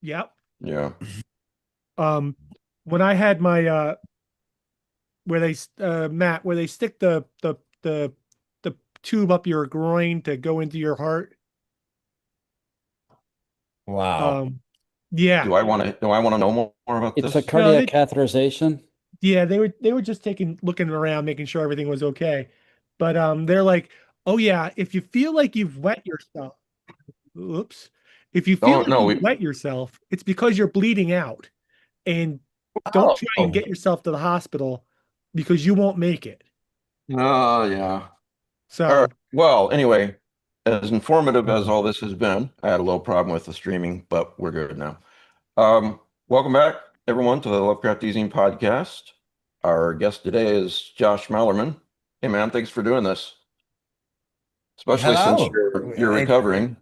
Yep. Yeah. Um, when I had my where they Matt, where they stick the tube up your groin to go into your heart. Wow. Um, yeah. Do I want to know more about It's a this? No, cardiac catheterization. yeah, they were just taking looking around, making sure everything was okay. But they're like, oh yeah, if you feel like you've wet yourself, oops, if you feel Oh like no, you've wet yourself, it's because you're bleeding out. And don't try and oh, get yourself to the hospital because you won't make it. oh yeah. All right. So Well, anyway, as informative as all this has been, I had a little problem with the streaming, but we're good now. Welcome back, everyone, to the Lovecraft Easing podcast. Our guest today is Josh Malerman. Hey, man, thanks for doing this, especially since Hello. you're recovering.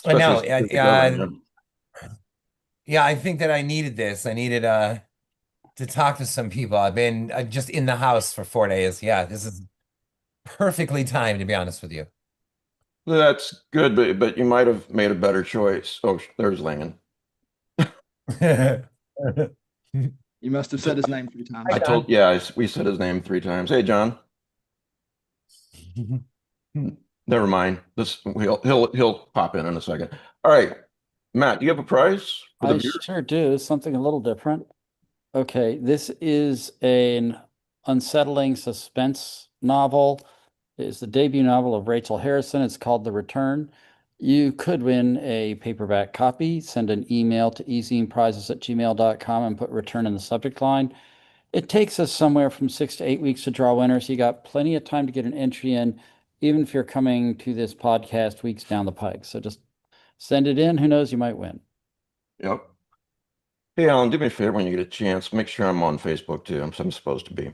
I Especially know. since you're recovering, man. Yeah, I think that I needed this. I needed to talk to some people. I've been just in the house for 4 days. Yeah, this is perfectly timed, to be honest with you. That's good, but you might have made a better choice. Oh, there's Langan. You must have said his name 3 times. Hi, John. We said his name 3 times. Hey, John. Never mind. He'll pop in a second. All right, Matt, do you have a prize for the I beer? sure do. Something a little different. Okay, this is an unsettling suspense novel. It is the debut novel of Rachel Harrison. It's called The Return. You could win a paperback copy. Send an email to easyprizes@gmail.com and put return in the subject line. It takes us somewhere from 6 to 8 weeks to draw winners. You got plenty of time to get an entry in, even if you're coming to this podcast weeks down the pike. So just send it in. Who knows? You might win. Yep. Hey, Alan, do me a favor when you get a chance. Make sure I'm on Facebook too. I'm supposed to be.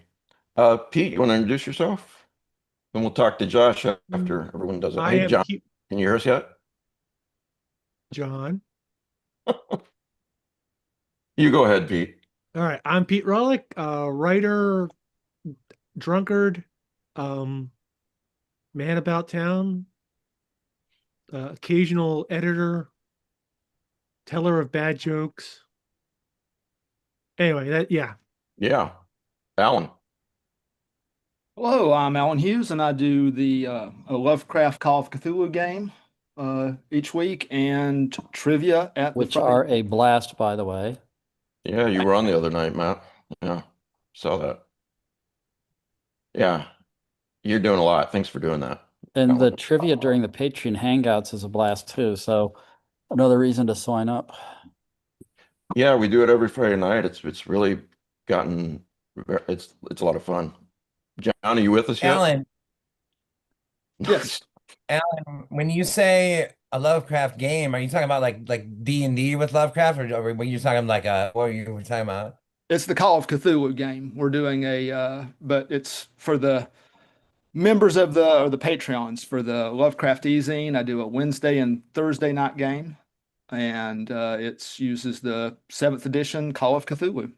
Pete, you want to introduce yourself? Then we'll talk to Josh after everyone does it. I Hey, am John, Pete can you hear us yet? John. You go ahead, Pete. All right, I'm Pete Rollick, writer, drunkard, um, man about town, occasional editor, teller of bad jokes. Anyway, that yeah. Yeah, Alan. Hello, I'm Alan Hughes, and I do the a Lovecraft Call of Cthulhu game each week and trivia at the Which Friday. are a blast, by the way. Yeah, you were on the other night, Matt. Yeah, saw that. Yeah, you're doing a lot. Thanks for doing that, And the Alan. trivia during the Patreon Hangouts is a blast too. So another reason to sign up. Yeah, we do it every Friday night. It's really gotten it's a lot of fun. John, are you with us yet? Alan, Yes, Alan, when you say a Lovecraft game, are you talking about like D&D with Lovecraft, or when you're talking like what are you talking about? it's the Call of Cthulhu game. We're doing but it's for the members of the Patreons for the Lovecraft Ezine. I do a Wednesday and Thursday night game, and it uses the 7th edition Call of Cthulhu.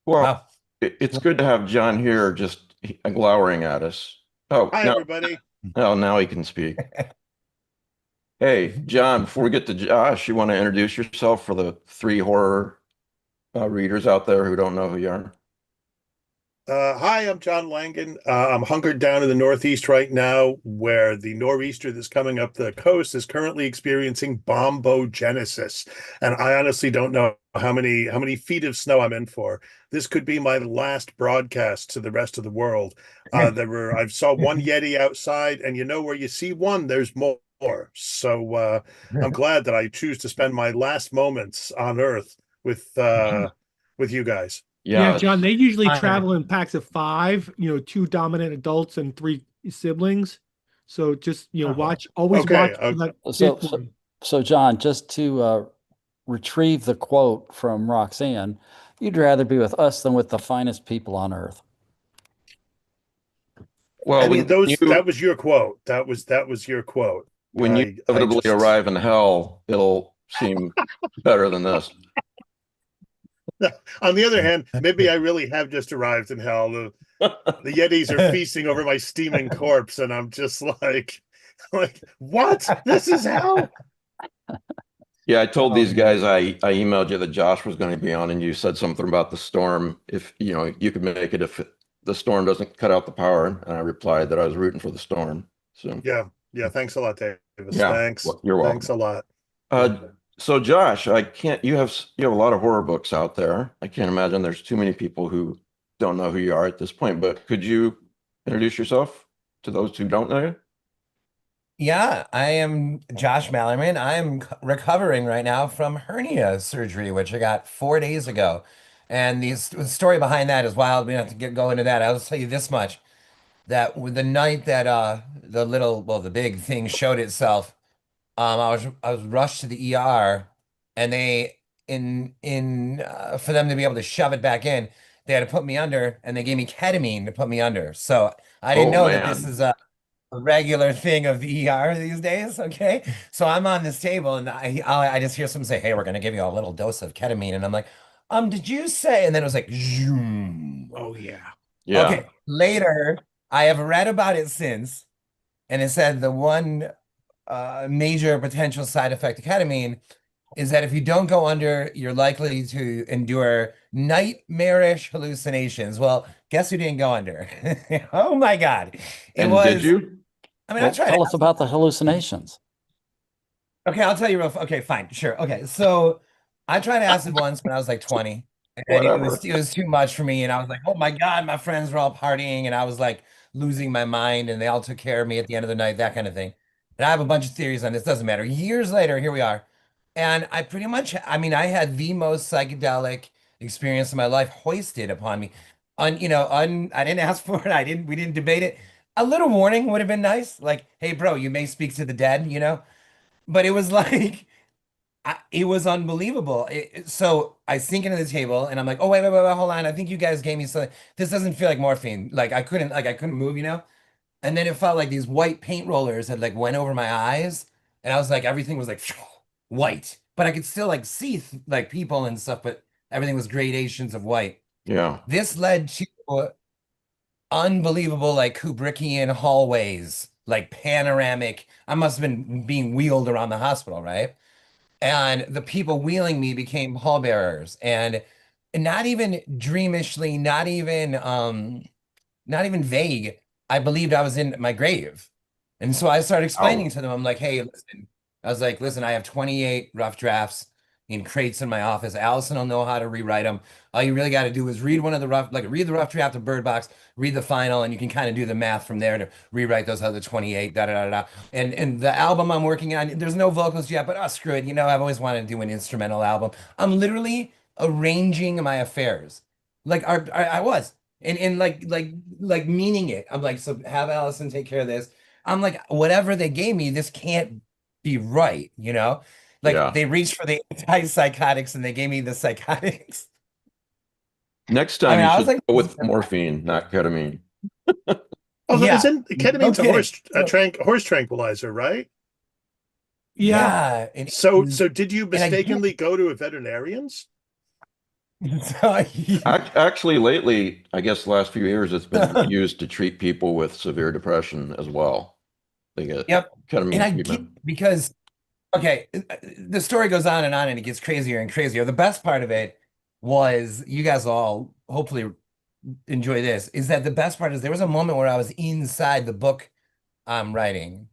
Well, Wow. it's good to have John here just glowering at us. Oh, Hi, everybody. now he can speak. Hey, John, before we get to Josh, you want to introduce yourself for the three horror readers out there who don't know who you are? Hi, I'm John Langan. I'm hunkered down in the Northeast right now, where the nor'easter that's coming up the coast is currently experiencing bombogenesis, and I honestly don't know how many feet of snow I'm in for. This could be my last broadcast to the rest of the world. I saw one Yeti outside, and you know where you see one, there's more. So I'm glad that I choose to spend my last moments on Earth with you guys. Yeah, Yeah, John, they usually Fine. travel in packs of five, two dominant adults and three siblings. So just, always Okay, watch for that So, fifth so, one. so John, just to retrieve the quote from Roxanne, you'd rather be with us than with the finest people on earth. well, I mean, that was your quote. That was your quote. when you I inevitably just arrive in hell, it'll seem better than this. on the other hand, maybe I really have just arrived in hell. The Yetis are feasting over my steaming corpse, and I'm just like what? This is hell? Yeah, I told these Um, guys I emailed you that Josh was going to be on, and you said something about the storm. If you could make it if the storm doesn't cut out the power, and I replied that I was rooting for the storm. So Yeah. Yeah. Thanks a lot, Davis. yeah, Thanks. well, you're Thanks welcome. a lot. Uh, so Josh, I can't. You have a lot of horror books out there. I can't imagine there's too many people who don't know who you are at this point. But could you introduce yourself to those who don't know you? Yeah, I am Josh Malerman. I'm recovering right now from hernia surgery, which I got 4 days ago. And the story behind that is wild. We don't have to go into that. I'll tell you this much, that with the night that the big thing showed itself, I was rushed to the ER, and they in for them to be able to shove it back in, they had to put me under, and they gave me ketamine to put me under. So I didn't Oh know that this is man. a regular thing of the ER these days. Okay, so I'm on this table, and I just hear someone say, "Hey, we're gonna give you a little dose of ketamine," and I'm like, did you say? And then it was like, zoom. oh yeah. Yeah. Okay. Later, I have read about it since, and it said the one major potential side effect of ketamine is that if you don't go under, you're likely to endure nightmarish hallucinations. Well, guess who didn't go under? Oh my God. It And did was, you? I mean, I Well, tried tell to, us about the hallucinations. okay, I'll tell you okay, fine, sure. Okay, so I tried acid once when I was like 20, and it was Whatever. it was too much for me, and I was like, oh my God, my friends were all partying, and I was like losing my mind, and they all took care of me at the end of the night, that kind of thing. And I have a bunch of theories on this, doesn't matter. Years later, here we are. And I pretty much, I mean, I had the most psychedelic experience of my life hoisted upon me. I didn't ask for it. We didn't debate it. A little warning would have been nice. Like, hey, bro, you may speak to the dead. But it was like, it was unbelievable. So I sink into the table and I'm like, oh, wait, hold on. I think you guys gave me something. This doesn't feel like morphine. Like I couldn't move. And then it felt like these white paint rollers had like went over my eyes. And I was like, everything was like white, but I could still like see like people and stuff, but everything was gradations of white. Yeah. This led to unbelievable like Kubrickian hallways, like panoramic. I must have been being wheeled around the hospital, right? And the people wheeling me became pallbearers, and not even dreamishly, not even vague. I believed I was in my grave. And so I started explaining Oh, to them, I'm like, hey, listen, I was like, listen, I have 28 rough drafts in crates in my office. Allison will know how to rewrite them. All you really got to do is read the rough draft of Bird Box, read the final, and you can kind of do the math from there to rewrite those other 28, da da da da. And the album I'm working on, there's no vocals yet, but screw it. I've always wanted to do an instrumental album. I'm literally arranging my affairs. Like I was and like meaning it. I'm like, so have Allison take care of this. I'm like, whatever they gave me, this can't be right. Like yeah. they reached for the antipsychotics and they gave me the psychotics. Next I time mean, you I was should like, go with morphine, not ketamine. Also, yeah, isn't no ketamine's a kidding. horse tranquilizer, right? Yeah. Yeah, and So did you and I get mistakenly go to a veterinarian's? so, Actually, lately, I guess the last few years, it's been used to treat people with severe depression as well. They get yep. And ketamine I get treatment. because okay, the story goes on and it gets crazier and crazier. The best part of it was you guys all hopefully enjoy this, is that the best part is there was a moment where I was inside the book I'm writing,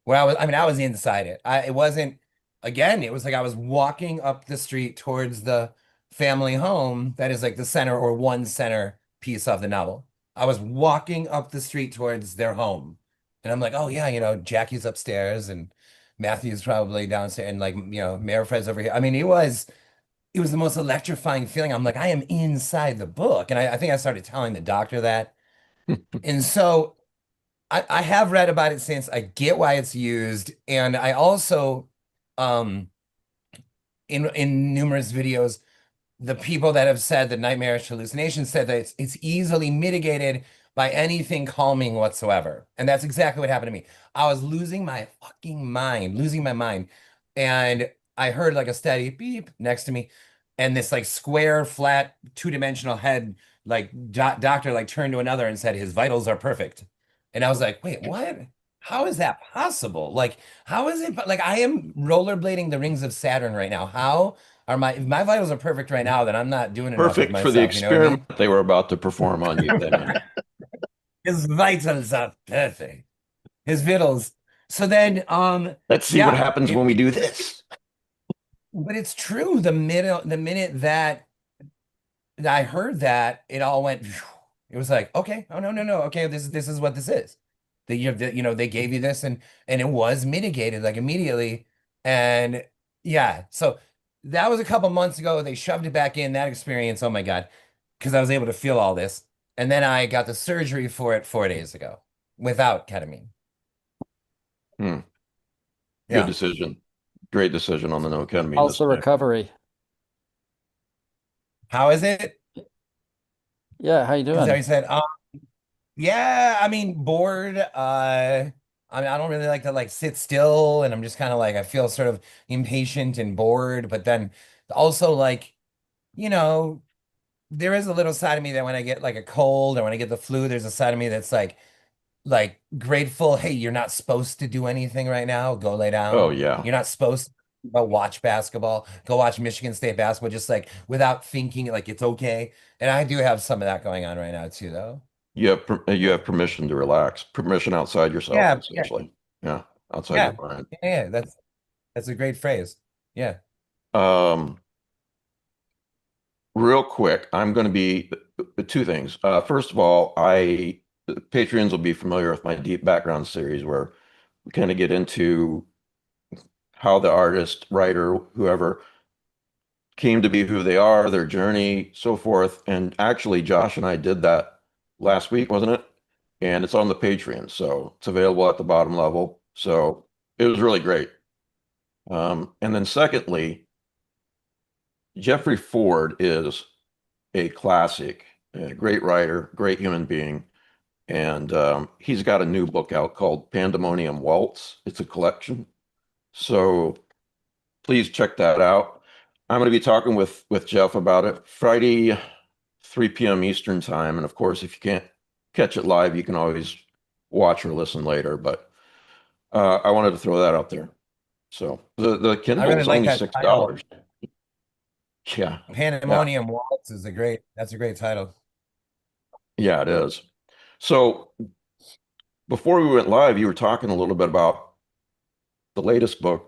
where I was inside it. It wasn't, again, it was like I was walking up the street towards the family home that is like the center or one center piece of the novel. I was walking up the street towards their home. And I'm like, oh yeah, Jackie's upstairs and Matthew's probably downstairs and like, Mayor Fred's over here. I mean, it was the most electrifying feeling. I'm like, I am inside the book. And I think I started telling the doctor that. And so I have read about it since. I get why it's used. And I also, um, in numerous videos, the people that have said the nightmarish hallucinations said that it's easily mitigated by anything calming whatsoever. And that's exactly what happened to me. I was losing my fucking mind, losing my mind. And I heard like a steady beep next to me. And this like square, flat, two-dimensional head, like doctor like turned to another and said, his vitals are perfect. And I was like, wait, what? how is that possible? Like, how is it? Like, I am rollerblading the rings of Saturn right now. How are my if my vitals are perfect right now? Then I'm not doing enough with Perfect for the myself. You know what I mean? experiment they were about to perform on you, Damien. His vitals are perfect. His vitals. So then, Let's see what yeah, happens when we do this. but it's true. The minute that I heard that, it all went. Phew. It was like, okay, oh no, no, no, okay, this is what this is. They gave you this, and it was mitigated like immediately, and yeah. So that was a couple months ago. They shoved it back in that experience. Oh my God, because I was able to feel all this, and then I got the surgery for it 4 days ago without ketamine. Hmm. Good Yeah. decision. Great decision on the no ketamine How's this the time. recovery? How is it? Yeah, how you Is that what doing? you said? Yeah, I mean, bored. I mean, I don't really like to like sit still, and I'm just kind of like I feel sort of impatient and bored, but then also like, you know, there is a little side of me that when I get like a cold or when I get the flu, there's a side of me that's like grateful. Hey, you're not supposed to do anything right now. Go lay Oh down. yeah. You're not supposed to go watch basketball. Go watch Michigan State basketball, just like without thinking like it's okay. And I do have some of that going on right now too, though. You have permission to relax, permission outside yourself, Yeah, yeah, essentially. Yeah, outside your yeah, mind. yeah. That's a great phrase. Yeah. Um, Real quick, I'm going to be two things. First of all, Patreons will be familiar with my deep background series where we kind of get into how the artist, writer, whoever came to be who they are, their journey, so forth. And actually, Josh and I did that last week, wasn't it? And it's on the Patreon, so it's available at the bottom level. So it was really great. And then secondly, Jeffrey Ford is a classic, a great writer, great human being. And he's got a new book out called Pandemonium Waltz. It's a collection. So please check that out. I'm going to be talking with Jeff about it Friday, 3 p.m. Eastern time. And of course, if you can't catch it live, you can always watch or listen later. But I wanted to throw that out there. So the I really Kindle's like only that title. $6. Yeah, yeah, Pandemonium Waltz that's a great title. yeah, it is. So before we went live, you were talking a little bit about the latest book,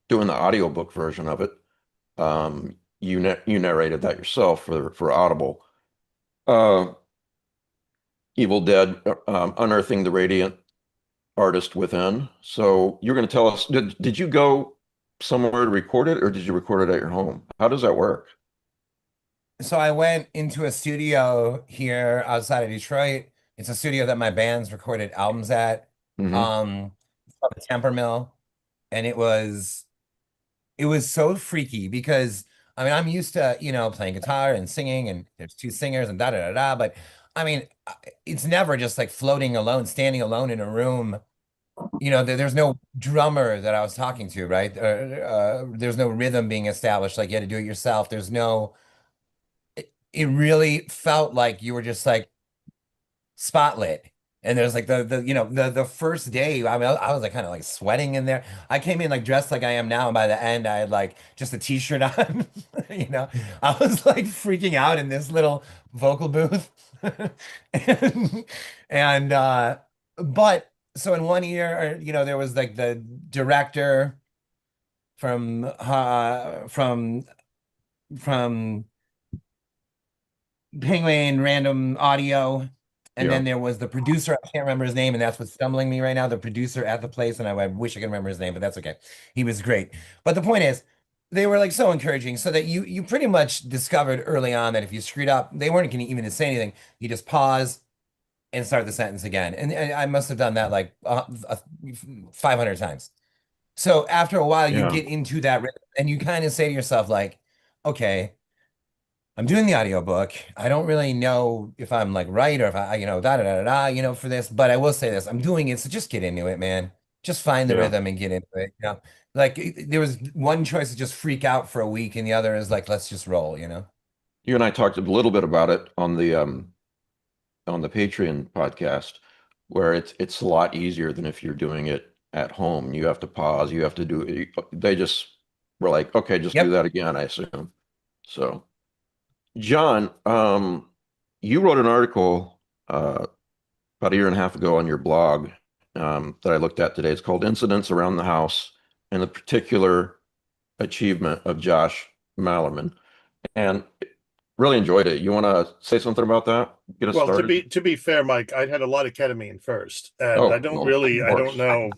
doing the audiobook version of it. You narrated that yourself for Audible. Uh, Evil Dead, Unearthing the Radiant Artist Within. So you're going to tell us, did you go somewhere to record it or did you record it at your home? How does that work? So I went into a studio here outside of Detroit. It's a studio that my band's recorded albums at. Hmm. It's called the Temper Mill, and it was so freaky because I mean I'm used to playing guitar and singing and there's two singers and da da da da, but I mean it's never just like floating alone, standing alone in a room. There's no drummer that I was talking to, right? There's no rhythm being established. Like you had to do it yourself. There's no. It really felt like you were just like spotlit. And there's like the first day, I mean, I was like kind of like sweating in there. I came in like dressed like I am now, and by the end, I had like just a t-shirt on. I was like freaking out in this little vocal booth. and but so in one year, there was like the director from Penguin Random Audio. And Yeah. then there was the producer. I can't remember his name, and that's what's stumbling me right now. The producer at the place, and I wish I could remember his name, but that's okay. He was great. But the point is, they were like so encouraging, so that you pretty much discovered early on that if you screwed up, they weren't going to even say anything. You just pause and start the sentence again. And I must have done that like 500 times. So after a while, you Yeah. get into that rhythm, and you kind of say to yourself, like, okay. I'm doing the audiobook. I don't really know if I'm like right or if I, da da da da da, for this, but I will say this. I'm doing it, so just get into it, man. Just find the Yeah. rhythm and get into it. Like there was one choice to just freak out for a week, and the other is like, let's just roll. You and I talked a little bit about it on the Patreon podcast. where it's a lot easier than if you're doing it at home. You have to pause, you have to do, they just were like, okay, just do Yep. that again, I assume. So, John, you wrote an article about a year and a half ago on your blog that I looked at today. It's called Incidents Around the House and the Particular Achievement of Josh Malerman. And really enjoyed it. You want to say something about that? Get us Well, started? to be fair, Mike, I'd had a lot of ketamine first, and Oh, well, of I don't course. know.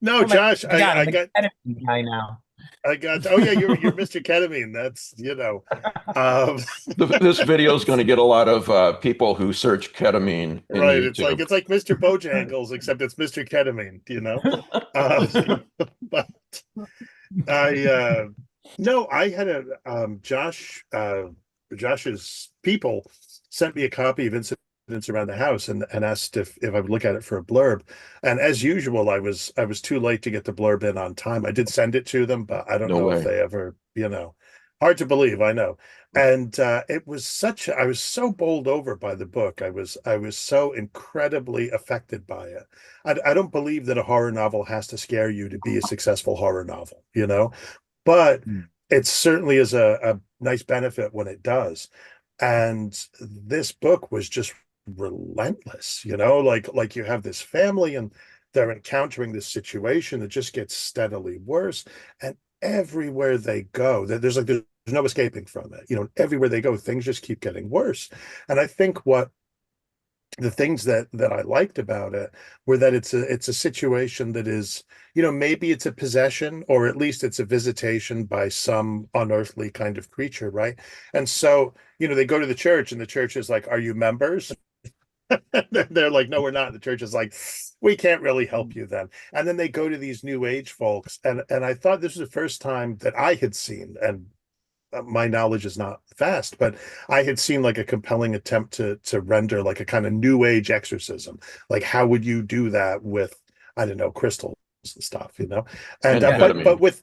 No, Oh my Josh, God, I I'm got, a ketamine guy now. oh yeah, you're Mr. Ketamine. That's, um, This video is going to get a lot of people who search ketamine in right. YouTube. It's like Mr. Bojangles, except it's Mr. Ketamine. Um, but I no, I had a Josh's people sent me a copy of Incidents Around the House and asked if I would look at it for a blurb. And as usual, I was too late to get the blurb in on time. I did send it to them, but I don't No know if way. they ever, hard to believe, I know. And it was I was so bowled over by the book. I was so incredibly affected by it. I don't believe that a horror novel has to scare you to be a successful horror novel. But it certainly is a nice benefit when it does. And this book was just relentless. Like you have this family and they're encountering this situation that just gets steadily worse. And everywhere they go, there's no escaping from it. Everywhere they go, things just keep getting worse. And I think what the things that I liked about it were that it's a situation that is, maybe it's a possession, or at least it's a visitation by some unearthly kind of creature, right? And so, they go to the church and the church is like, "Are you members?" They're like, "No, we're not." The church is like, "We can't really help you then." And then they go to these new age folks, and I thought this was the first time that I had seen, and my knowledge is not vast, but I had seen like a compelling attempt to render like a kind of new age exorcism. Like, how would you do that with, I don't know, crystals and stuff? And And but ketamine. with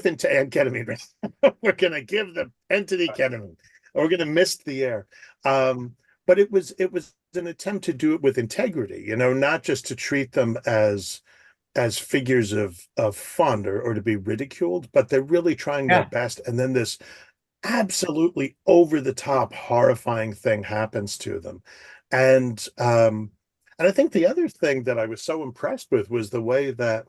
and ketamine, we're gonna give the entity ketamine. We're gonna mist the air. But it was an attempt to do it with integrity, not just to treat them as figures of fun, or to be ridiculed, but they're really trying their Yeah. best. And then this absolutely over the top horrifying thing happens to them. And I think the other thing that I was so impressed with was the way that,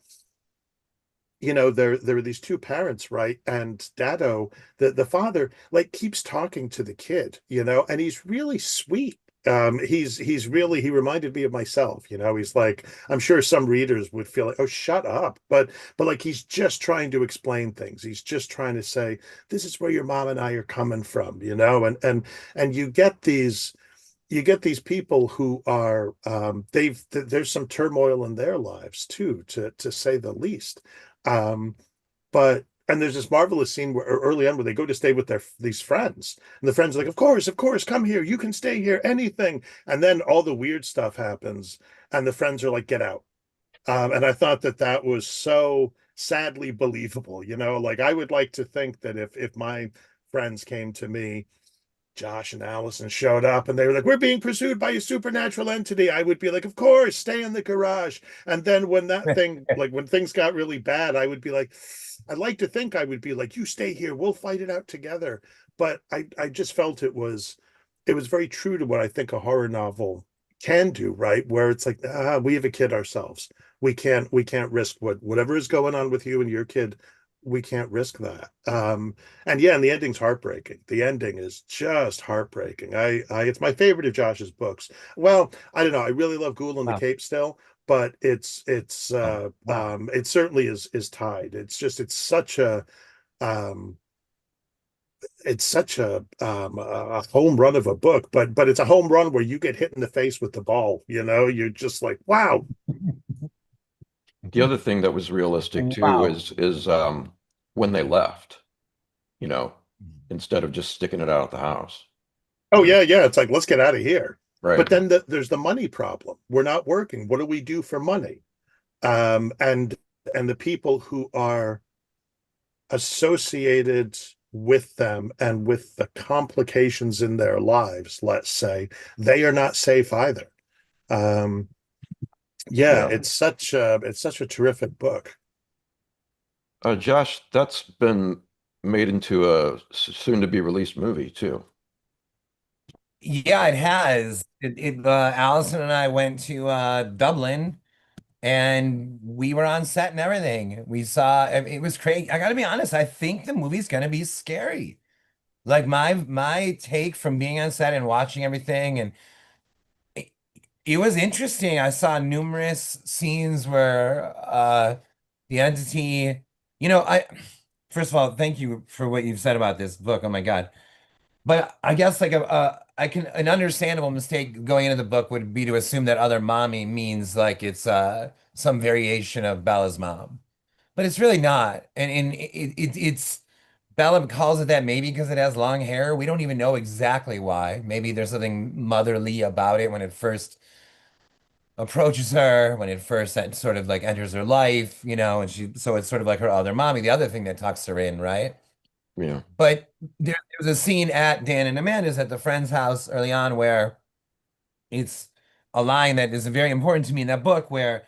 there are these two parents, right? And Dado, the father, like, keeps talking to the kid, and he's really sweet. He reminded me of myself. He's like, I'm sure some readers would feel like, "Oh, shut up," but like, he's just trying to explain things. He's just trying to say, "This is where your mom and I are coming from," and you get these people who are, there's some turmoil in their lives too, to say the least. um but and there's this marvelous scene where, early on, where they go to stay with these friends, and the friends are like, of course, come here, you can stay here, anything. And then all the weird stuff happens, and the friends are like, "Get out." And I thought that was so sadly believable. Like, I would like to think that if my friends came to me, Josh and Allison showed up and they were like, "We're being pursued by a supernatural entity," I would be like, "Of course, stay in the garage." And then when when things got really bad, I would be like, I'd like to think I would be like, "You stay here, we'll fight it out together." But I just felt it was very true to what I think a horror novel can do, right? Where it's like, we have a kid ourselves. We can't risk whatever is going on with you and your kid. We can't risk that. And yeah, and the ending's heartbreaking. The ending is just heartbreaking. It's my favorite of Josh's books. Well, I don't know. I really love Ghoul and the Wow. Cape still, but Wow. it certainly is tied. It's such a um a home run of a book, but it's a home run where you get hit in the face with the ball. You're just like, wow. The other thing that was realistic too Wow. is when they left, you know, instead of just sticking it out at the house. Oh You know, yeah, yeah. It's like, let's get out of here. right. But then there's the money problem. We're not working. What do we do for money? And the people who are associated with them and with the complications in their lives, let's say, they are not safe either. Um, yeah, Yeah. it's such a terrific book. Josh, that's been made into a soon to be released movie too. Yeah, it has. Allison and I went to Dublin and we were on set and everything. We saw it was crazy. I gotta be honest, I think the movie's gonna be scary. Like my take from being on set and watching everything, and it, it was interesting. I saw numerous scenes where the entity, I first of all, thank you for what you've said about this book. Oh my God. But I guess like an understandable mistake going into the book would be to assume that other mommy means like it's some variation of Bella's mom. But it's really not. And it's Bella calls it that maybe because it has long hair. We don't even know exactly why. Maybe there's something motherly about it when it first approaches her, when it first sort of like enters her life, and so it's sort of like her other mommy, the other thing that tucks her in, right? Yeah. But there was a scene at Dan and Amanda's at the friend's house early on where it's a line that is very important to me in that book where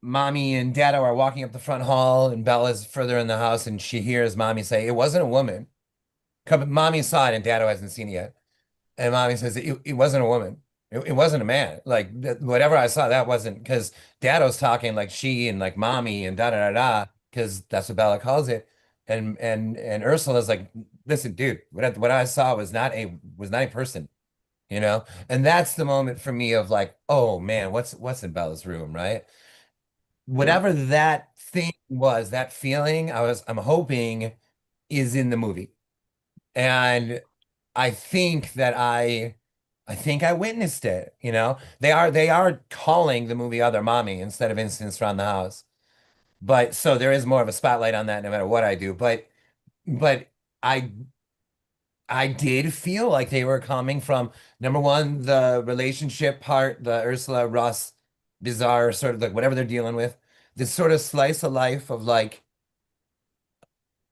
mommy and Dado are walking up the front hall and Bella's further in the house and she hears mommy say, "It wasn't a woman." Mommy saw it and Dado hasn't seen it yet. And mommy says, it wasn't a woman. It wasn't a man. Like whatever I saw, that wasn't because Dado's talking like she and like mommy and da da da da, because that's what Bella calls it. And Ursula's like, listen, dude, what I saw was not a person, you know? And that's the moment for me of like, oh man, what's in Bella's room, right? Yeah. Whatever that thing was, that feeling, I'm hoping is in the movie. And I think that I think I witnessed it, you know. They are calling the movie Other Mommy instead of Incidents Around the House. But so there is more of a spotlight on that no matter what I do. But I I did feel like they were coming from number one, the relationship part, the Ursula Russ bizarre sort of like whatever they're dealing with, this sort of slice of life of like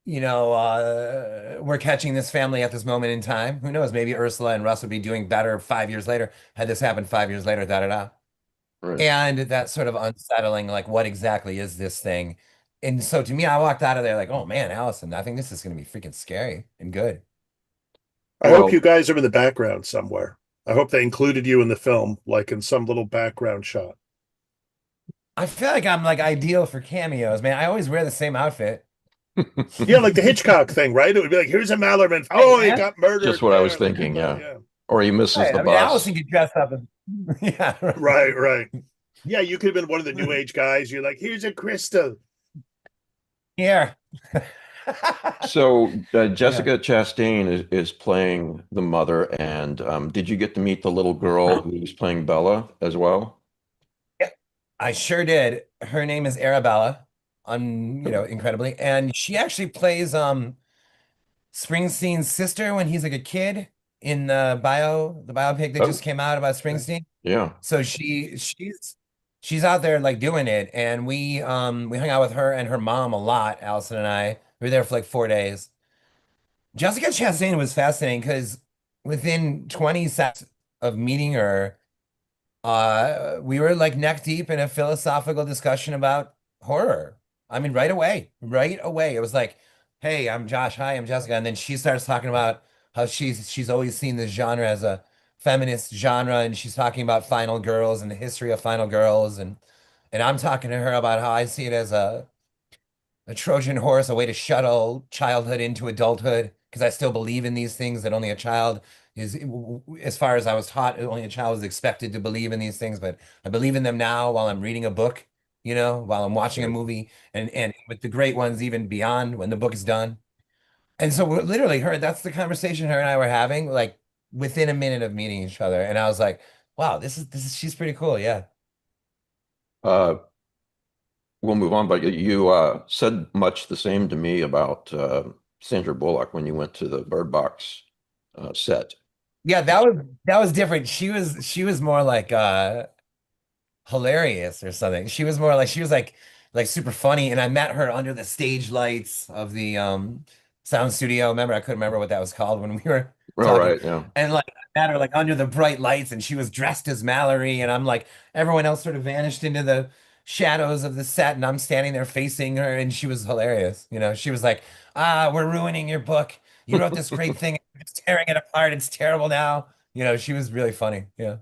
we're catching this family at this moment in time. Who knows? Maybe Ursula and Russ would be doing better 5 years later had this happened 5 years later, da da da. Right. And that sort of unsettling, like, what exactly is this thing? And so to me, I walked out of there like, oh man, Allison, I think this is going to be freaking scary and good. I hope Well, you guys are in the background somewhere. I hope they included you in the film, like in some little background shot. I feel like I'm like ideal for cameos, man. I always wear the same outfit. Yeah, like the Hitchcock thing, right? It would be like, here's a Malerman. Right, Oh, he man. got murdered just what I was there. Like, thinking, yeah. yeah. Or he misses Right. the I mean, Allison bus. could dress up as, yeah, Right, right. Yeah, you could have been one of the new age guys. You're like, here's a crystal. here. So Yeah. Jessica Chastain is playing the mother, and did you get to meet the little girl who's playing Bella as well? Yeah, I sure did. Her name is Arabella, incredibly. And she actually plays Springsteen's sister when he's like a kid in the biopic that just Oh, came out about Springsteen. yeah. So she's out there like doing it. And we hung out with her and her mom a lot, Allison and I. We were there for like 4 days. Jessica Chastain was fascinating because within 20 seconds of meeting her, we were like neck deep in a philosophical discussion about horror. I mean, right away. It was like, "Hey, I'm Josh. Hi, I'm Jessica." And then she starts talking about how she's always seen this genre as a feminist genre, and she's talking about Final Girls and the history of Final Girls, and I'm talking to her about how I see it as a Trojan horse, a way to shuttle childhood into adulthood, because I still believe in these things that only a child is, as far as I was taught, only a child is expected to believe in these things. But I believe in them now while I'm reading a book, while I'm watching a Right. movie, and with the great ones even beyond when the book is done. And so we're literally that's the conversation her and I were having, like within a minute of meeting each other. And I was like, wow, this is she's pretty cool. Yeah. Uh, we'll move on, but you said much the same to me about Sandra Bullock when you went to the Bird Box set. Yeah, that was different. She was more like hilarious or something. She was like super funny, and I met her under the stage lights of the sound studio. Remember, I couldn't remember what that was called when we were All talking. right, yeah. And like that are like under the bright lights, and she was dressed as Mallory, and I'm like everyone else sort of vanished into the shadows of the set, and I'm standing there facing her, and she was hilarious. You know, she was like, we're ruining your book. You wrote this great thing, it's tearing it apart. It's terrible now. You know, she was really funny. Yeah.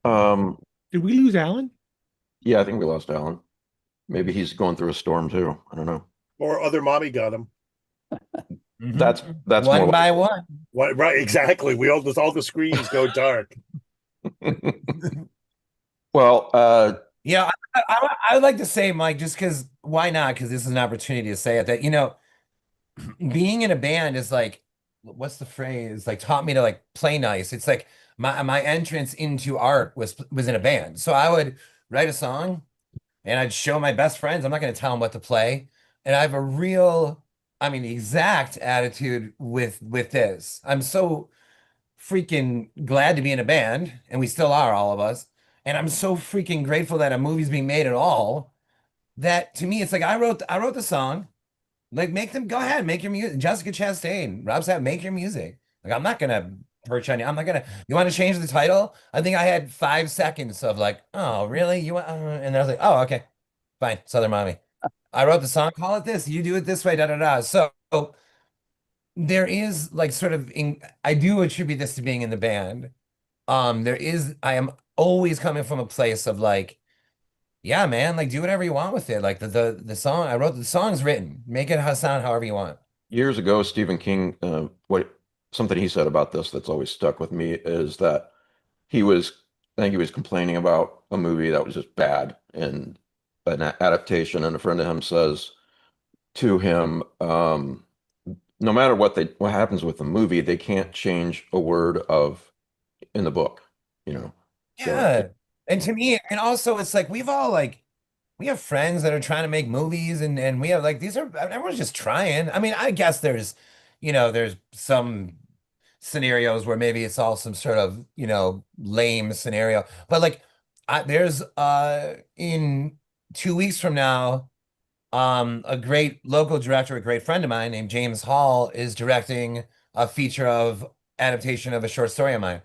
Um, Did we lose Alan? yeah, I think we lost Alan. Maybe he's going through a storm too. I don't know. Or other mommy got him. That's one more by likely. one. What, right, exactly. All the screens go dark. Well, You know, I would like to say, Mike, just because why not? Because this is an opportunity to say it that, you know, being in a band is like, what's the phrase? Like taught me to like play nice. It's like my entrance into art was in a band. So I would write a song and I'd show my best friends. I'm not going to tell them what to play. And I have a real, I mean, exact attitude with this. I'm so freaking glad to be in a band, and we still are, all of us. And I'm so freaking grateful that a movie's being made at all. That to me, it's like I wrote the song. Like, make them go ahead, make your music. Jessica Chastain, Rob Sapp, make your music. Like, I'm not gonna perch on you. I'm not gonna. You want to change the title? I think I had 5 seconds of like, oh, really? You want? And then I was like, oh, okay, fine. Southern Mommy. I wrote the song. Call it this. You do it this way. Da da da. So there is like sort of. I do attribute this to being in the band. There is. I am always coming from a place of like, yeah, man, like do whatever you want with it. Like the song I wrote, the song's written. Make it sound however you want. years ago, Stephen King, something he said about this that's always stuck with me is that he was, I think he was complaining about a movie that was just bad and an adaptation, and a friend of him says to him, no matter what happens with the movie, they can't change a word of in the book, you know. So Yeah. And to me, and also it's like we've all like we have friends that are trying to make movies and we have like these are everyone's just trying. I mean, I guess there's there's some scenarios where maybe it's all some sort of, lame scenario. But like there's in 2 weeks from now, a great local director, a great friend of mine named James Hall is directing a feature of adaptation of a short story of mine.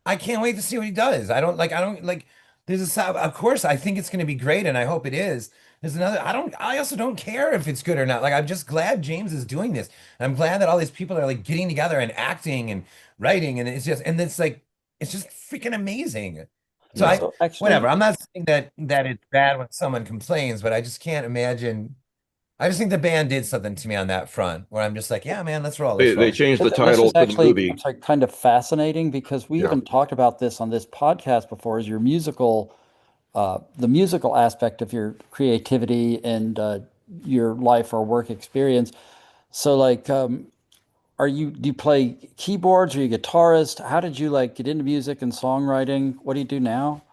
I can't wait to see what he does. I don't like, of course, I think it's going to be great and I hope it is. There's another, I also don't care if it's good or not. Like, I'm just glad James is doing this. And I'm glad that all these people are like getting together and acting and writing. And it's like, it's just freaking amazing. So yeah. So actually, whatever. I'm not saying that it's bad when someone complains, but I just can't imagine. I just think the band did something to me on that front where I'm just like, yeah, man, let's roll. Let's They roll. changed the this title is to the actually, movie. I'm sorry, kind of fascinating because we Yeah. even talked about this on this podcast before. Is your musical, the musical aspect of your creativity and your life or work experience. So, like, do you play keyboards? Are you a guitarist? How did you like get into music and songwriting? What do you do now?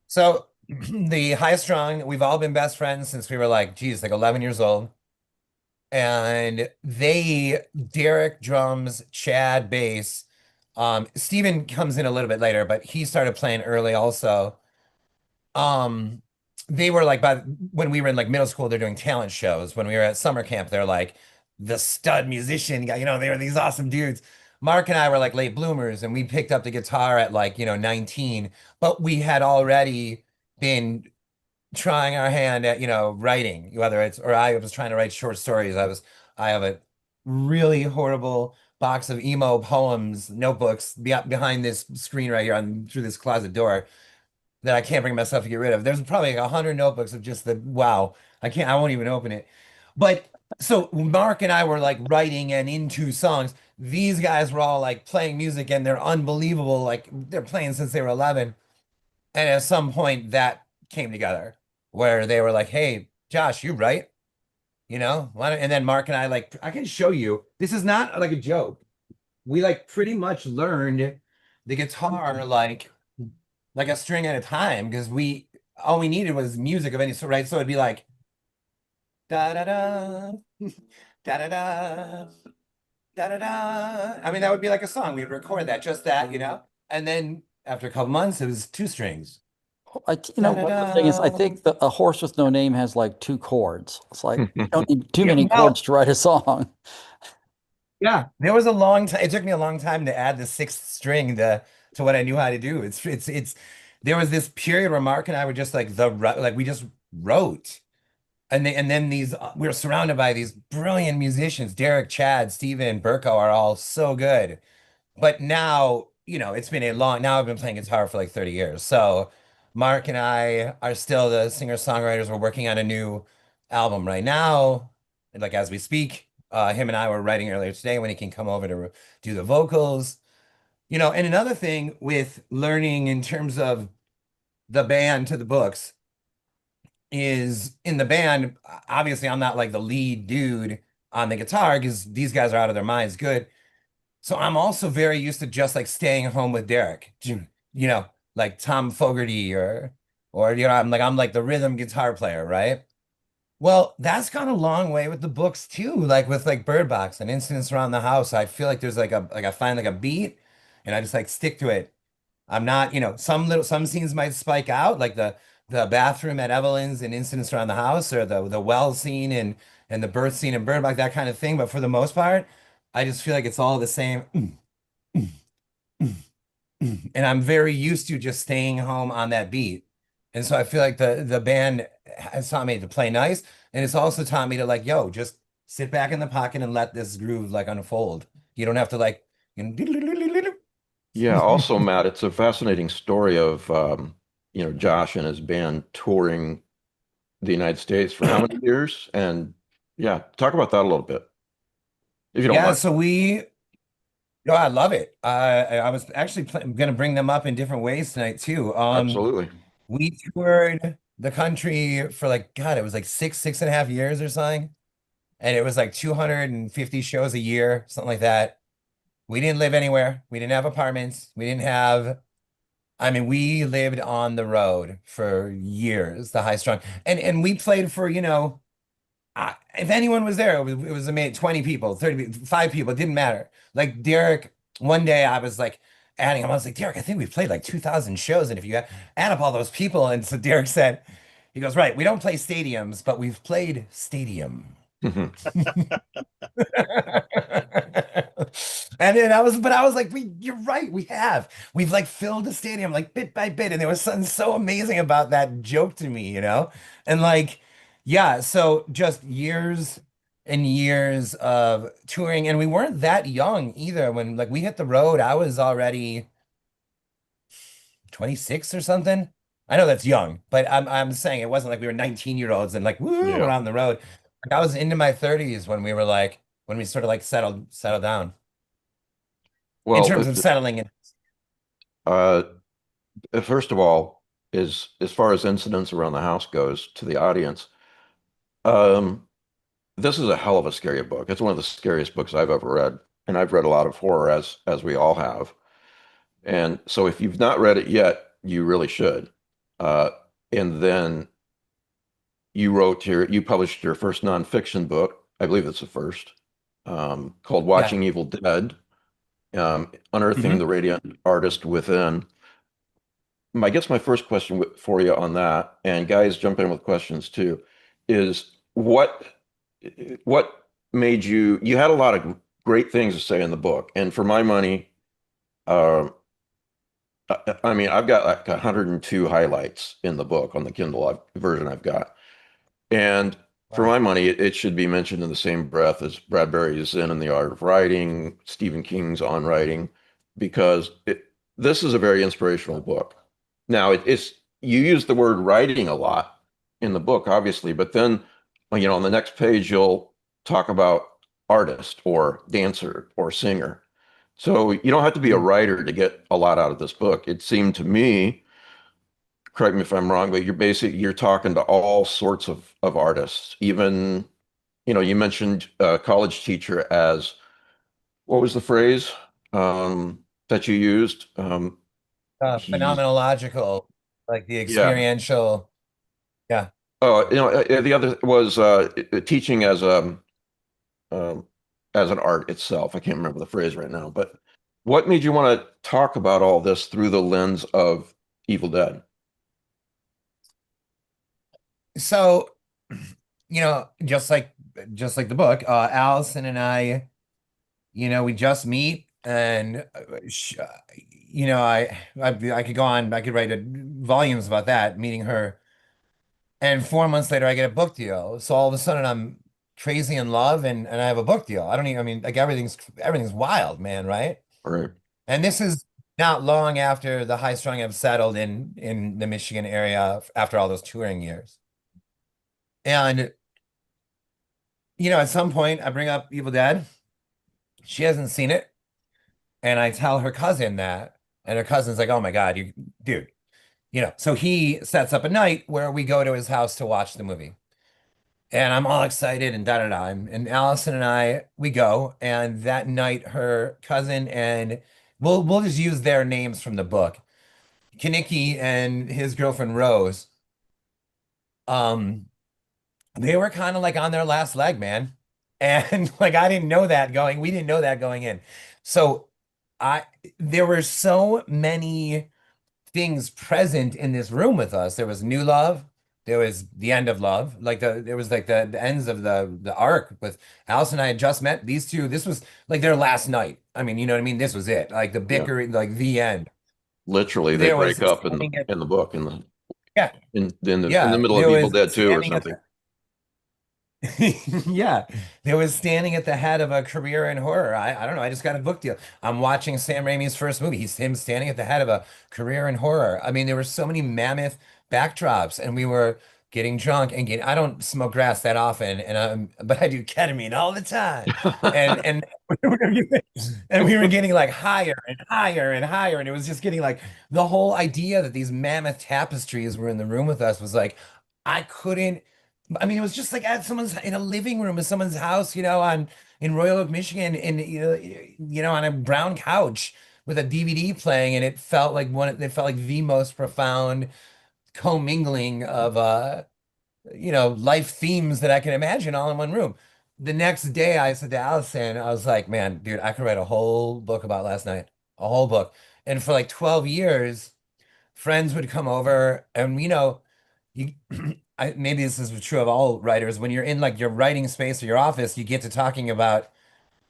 So the high strung, we've all been best friends since we were like, geez, like 11 years old. And Derek drums, Chad bass. Steven comes in a little bit later, but he started playing early also. Um, they were like when we were in like middle school, they're doing talent shows. When we were at summer camp, they're like the stud musician guy, they were these awesome dudes. Mark and I were like late bloomers, and we picked up the guitar at like, 19, but we had already been trying our hand at, writing, whether it's, or I was trying to write short stories. I have a really horrible box of emo poems, notebooks behind this screen right here through this closet door that I can't bring myself to get rid of. There's probably like 100 notebooks of just wow. I won't even open it. But so Mark and I were like writing and into songs. These guys were all like playing music and they're unbelievable. Like they're playing since they were 11. And at some point that came together where they were like, hey, Josh, you write? Why don't, and then Mark and I like, I can show you. This is not like a joke. We like pretty much learned the guitar like a string at a time because all we needed was music of any sort, right? So it'd be like da da da da da da da da da. I mean, that would be like a song. We'd record that, just that, and then after a couple months, it was two strings. One of the things I think that a horse with no name has like 2 chords. It's like you don't need too Yeah, many well, chords to write a song. yeah, there was a long time. It took me a long time to add the sixth string to what I knew how to do. It's. There was this period where Mark and I were just like like we just wrote, and then these we were surrounded by these brilliant musicians. Derek, Chad, Steven, Burko are all so good. But now, it's been a long. Now I've been playing guitar for like 30 years. So Mark and I are still the singer-songwriters. We're working on a new album right now, and like as we speak. Him and I were writing earlier today when he can come over to do the vocals. And another thing with learning in terms of the band to the books is in the band, obviously I'm not like the lead dude on the guitar because these guys are out of their minds good. So I'm also very used to just like staying home with Derek, like Tom Fogerty or I'm like the rhythm guitar player, right? Well, that's gone a long way with the books too, like with like Bird Box and Incidents Around the House. I feel like there's like I find like a beat and I just like stick to it. I'm not, some scenes might spike out, like the bathroom at Evelyn's and Incidents Around the House, or the well scene and the birth scene in Bird Box, that kind of thing. But for the most part, I just feel like it's all the same. And I'm very used to just staying home on that beat. And so I feel like the band has taught me to play nice, and it's also taught me to like, yo, just sit back in the pocket and let this groove like unfold. You don't have to like, Yeah, also, Matt, it's a fascinating story of Josh and his band touring the United States for how many years? And yeah, talk about that a little bit, if you don't yeah. mind. So no, I love it. I was actually going to bring them up in different ways tonight too. Absolutely. We toured the country for like, God, it was like 6.5 years or something. And it was like 250 shows a year, something like that. We didn't live anywhere. We didn't have apartments. I mean, we lived on the road for years, the high strung. And we played for, if anyone was there, it was amazing. 20 people, 30 people, 5 people, it didn't matter. Like Derek, one day I was like adding him. I was like, Derek, I think we've played like 2,000 shows. And if you add up all those people, and so Derek said, he goes, right, we don't play stadiums, but we've played stadium. And then I was like, you're right, we've like filled the stadium like bit by bit, and there was something so amazing about that joke to me, and like, yeah, so just years and years of touring, and we weren't that young either when like we hit the road. I was already 26 or something. I know that's young, but I'm saying it wasn't like we were 19-year-olds and like woo, we're Yeah. on the road. Like I was into my 30s when we sort of like settled down in Well, terms of settling in. uh, first of all, as far as incidents around the house goes to the audience, um, this is a hell of a scary book. It's one of the scariest books I've ever read, and I've read a lot of horror as we all have. And so if you've not read it yet, you really should. Uh, and then you published your first nonfiction book, I believe it's the first, called Yeah. Watching Evil Dead, Unearthing Mhm. the Radiant Artist Within. I guess my first question for you on that, and guys jump in with questions too, is what made you had a lot of great things to say in the book, and for my money, um, I mean, I've got like 102 highlights in the book on the Kindle version I've got. And for Wow. my money, it should be mentioned in the same breath as Bradbury's Zen and the Art of Writing, Stephen King's On Writing, because this is a very inspirational book. Now, you use the word writing a lot in the book, obviously, but then, on the next page, you'll talk about artist or dancer or singer. So you don't have to be a Mhm. writer to get a lot out of this book. It seemed to me, correct me if I'm wrong, but you're talking to all sorts of artists. Even, you mentioned a college teacher as what was the phrase that you used? He's Phenomenological, like the Yeah. experiential. Yeah. Oh, the other was teaching um, as an art itself. I can't remember the phrase right now, but what made you want to talk about all this through the lens of Evil Dead? So, just like the book, Allison and I, we just meet, and I could go on, I could write volumes about that, meeting her. And 4 months later, I get a book deal. So all of a sudden, I'm crazy in love, and I have a book deal. I don't even, I mean, like everything's wild, man, right? Right. And this is not long after the high strung have settled in the Michigan area after all those touring years. And at some point, I bring up Evil Dead. She hasn't seen it, and I tell her cousin that, and her cousin's like, "Oh my God, you dude." So he sets up a night where we go to his house to watch the movie. And I'm all excited and da da da. And Allison and I, we go, and that night her cousin and we'll just use their names from the book. Kaniki and his girlfriend Rose, um, they were kind of like on their last leg, man. And like we didn't know that going in. So I there were so many things present in this room with us. There was new love. There was the end of love. There was like the ends of the arc with Alice and I had just met these two. This was like their last night. I mean, you know what I mean? This was it. Like the Yeah. bickering, like the end. Literally, they There was break up in standing at, the book yeah, in the yeah. middle of There Evil was Dead 2 or standing at something. yeah, there was standing at the head of a career in horror. I don't know. I just got a book deal. I'm watching Sam Raimi's first movie. He's him standing at the head of a career in horror. I mean, there were so many mammoth backdrops, and we were getting drunk and getting. I don't smoke grass that often, but I do ketamine all the time, and we were getting, and we were getting like higher and higher and higher, and it was just getting like the whole idea that these mammoth tapestries were in the room with us was like I couldn't. I mean, it was just like at someone's in a living room of someone's house, on in Royal Oak, Michigan, in on a brown couch with a DVD playing, and it felt like the most profound commingling of life themes that I can imagine all in one room. The next day, I said to Allison, I was like, "Man, dude, I could write a whole book about last night, a whole book." And for like 12 years, friends would come over, and you maybe this is true of all writers. When you're in like your writing space or your office, you get to talking about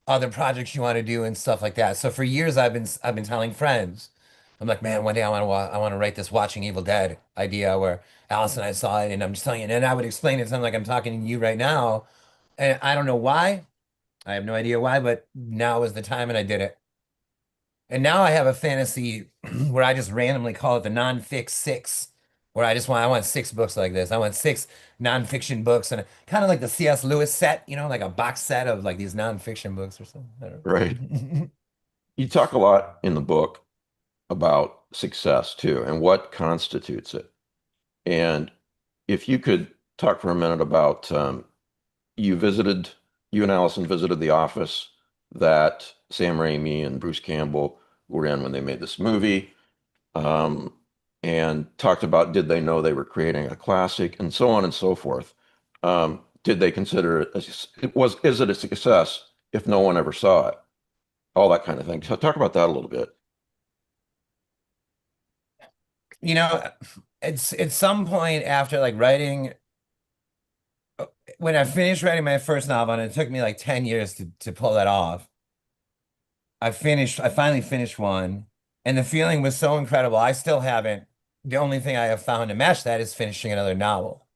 other projects you want to do and stuff like that. So for years, I've been telling friends, I'm like, man, one day I want to write this Watching Evil Dead idea where Alice and I saw it, and I'm just telling you, and I would explain it to them like I'm talking to you right now, and I don't know why, I have no idea why, but now is the time, and I did it. And now I have a fantasy where I just randomly call it the non-fix six, where I want 6 books like this. I want 6 nonfiction books and kind of like the C.S. Lewis set, like a box set of like these nonfiction books or something. I don't Right. know. You talk a lot in the book about success too, and what constitutes it. And if you could talk for a minute about you and Allison visited the office that Sam Raimi and Bruce Campbell were in when they made this movie, um, and talked about did they know they were creating a classic and so on and so forth. Did they consider is it a success if no one ever saw it? All that kind of thing. So talk about that a little bit. You know, it's at some point after like writing, when I finished writing my first novel, and it took me like 10 years to pull that off. I finally finished one, and the feeling was so incredible. I still haven't, the only thing I have found to match that is finishing another novel.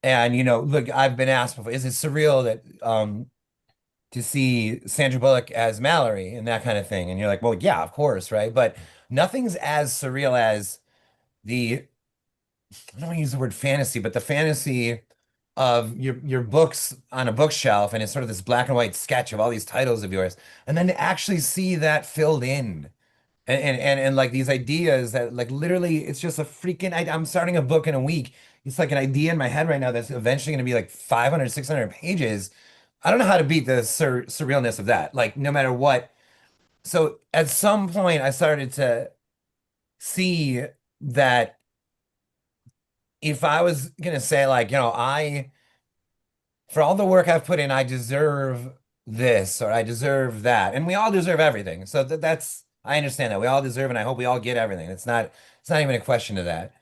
And look, I've been asked before, is it surreal that to see Sandra Bullock as Mallory and that kind of thing? And you're like, well, yeah, of course, right? But nothing's as surreal as the I don't want to use the word fantasy, but the fantasy of your books on a bookshelf, and it's sort of this black and white sketch of all these titles of yours, and then to actually see that filled in, and like these ideas that like literally it's just a freaking I'm starting a book in a week. It's like an idea in my head right now that's eventually going to be like 500, 600 pages. I don't know how to beat the surrealness of that, like no matter what. So at some point I started to see that if I was gonna say like, for all the work I've put in, I deserve this or I deserve that. And we all deserve everything. So I understand that. We all deserve, and I hope we all get everything. It's not even a question of that.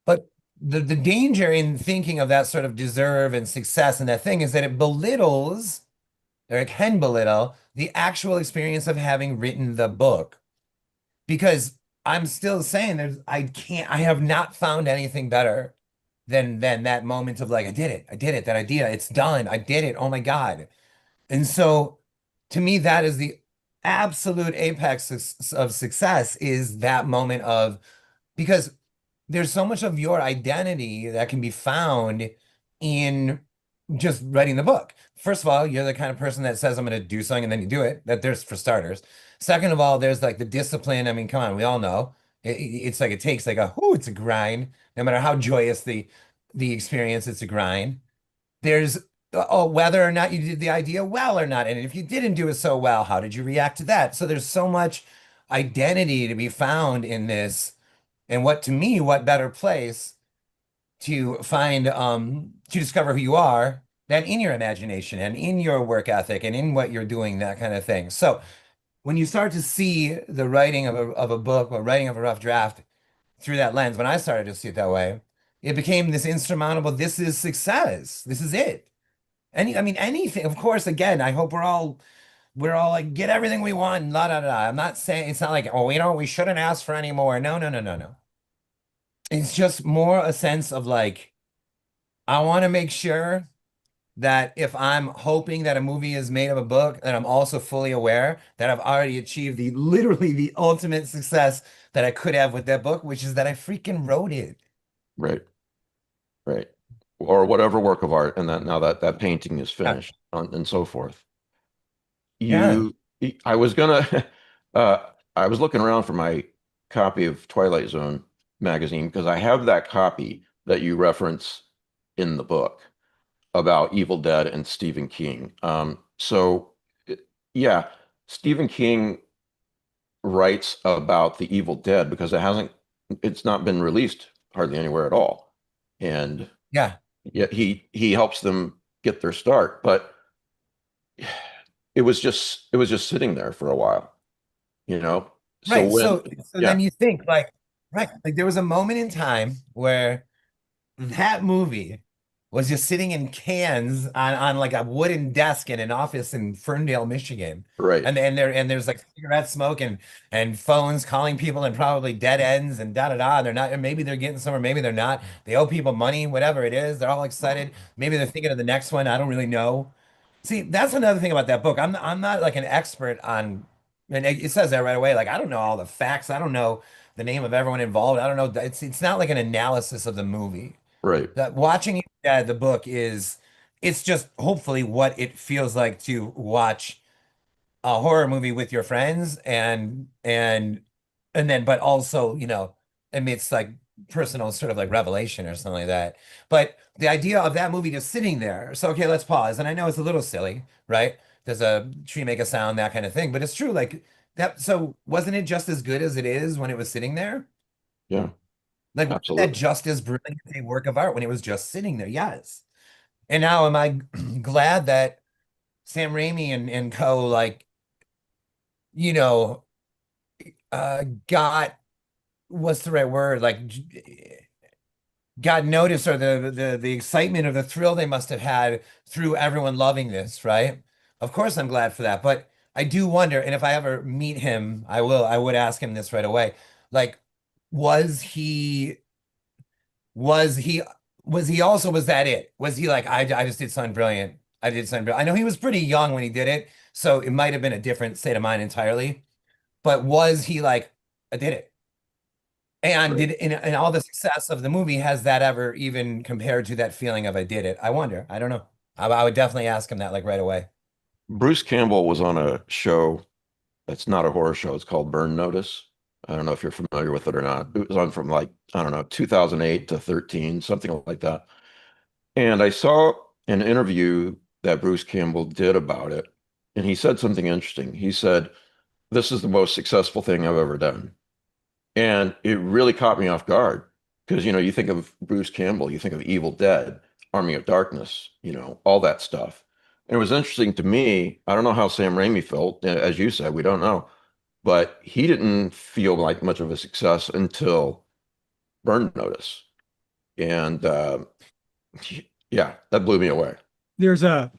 But the danger in thinking of that sort of deserve and success and that thing is that it belittles, or it can belittle, the actual experience of having written the book. Because I'm still saying I have not found anything better than that moment of like, I did it, that idea, it's done, I did it, oh my God. And so to me, that is the absolute apex of success, is that moment of, because there's so much of your identity that can be found in just writing the book. First of all, you're the kind of person that says, I'm going to do something, and then you do it. That there's for starters. Second of all, there's like the discipline. I mean, come on, we all know it's like it takes like it's a grind. No matter how joyous the experience, it's a grind. There's whether or not you did the idea well or not, and if you didn't do it so well, how did you react to that? So there's so much identity to be found in this, and what to me, what better place to find to discover who you are than in your imagination and in your work ethic and in what you're doing, that kind of thing. So when you start to see the writing of a book or writing of a rough draft through that lens, when I started to see it that way, it became this insurmountable, this is success, this is it. I mean, anything, of course, again, I hope we're all like, get everything we want, and la da da. I'm not saying, it's not like, oh, we shouldn't ask for any more. No, no, no, no, no. It's just more a sense of like, I want to make sure that if I'm hoping that a movie is made of a book, that I'm also fully aware that I've already achieved literally the ultimate success that I could have with that book, which is that I freaking wrote it. Right. Right. Or whatever work of art, and that now that painting is finished, and so forth. Yeah. I was gonna, I was looking around for my copy of Twilight Zone magazine because I have that copy that you reference in the book about Evil Dead and Stephen King. So yeah, Stephen King writes about the Evil Dead because it's not been released hardly anywhere at all. And Yeah. yet he helps them get their start, but it was just sitting there for a while, you know. So Right. when So yeah, then you think like, right, like there was a moment in time where that movie was just sitting in cans on like a wooden desk in an office in Ferndale, Michigan. right, And there's like cigarette smoke and phones calling people and probably dead ends and da da da. They're not, and maybe they're getting somewhere, maybe they're not. They owe people money, whatever it is. They're all excited. Maybe they're thinking of the next one. I don't really know. See, that's another thing about that book. I'm not like an expert on, and it says that right away. Like I don't know all the facts. I don't know the name of everyone involved. I don't know. It's not like an analysis of the movie. right, That watching the book is, it's just hopefully what it feels like to watch a horror movie with your friends, and then but also, amidst like personal sort of like revelation or something like that. But the idea of that movie just sitting there. So okay, let's pause. And I know it's a little silly, right? Does a tree make a sound, that kind of thing, but it's true. Like that. So wasn't it just as good as it is when it was sitting there? yeah, Like, wasn't that absolutely, just as brilliant a work of art when it was just sitting there? Yes. And now am I glad that Sam Raimi and co, like, you know, got, what's the right word? Like, got notice, or the excitement or the thrill they must have had through everyone loving this, right? Of course I'm glad for that. But I do wonder, and if I ever meet him, I would ask him this right away. Like, was he Was he was that it? Was he like, I just did something brilliant. I did something brilliant. I know he was pretty young when he did it, so it might have been a different state of mind entirely. But was he like, I did it? And right. did in all the success of the movie, has that ever even compared to that feeling of I did it? I wonder. I don't know. I would definitely ask him that like right away. Bruce Campbell was on a show that's not a horror show. It's called Burn Notice. I don't know if you're familiar with it or not. It was on from like, I don't know, 2008 to 13, something like that. And I saw an interview that Bruce Campbell did about it, and he said something interesting. He said, "This is the most successful thing I've ever done." And it really caught me off guard because, you think of Bruce Campbell, you think of Evil Dead, Army of Darkness, all that stuff. And it was interesting to me. I don't know how Sam Raimi felt. As you said, we don't know, but he didn't feel like much of a success until Burn Notice. And yeah, that blew me away. There's an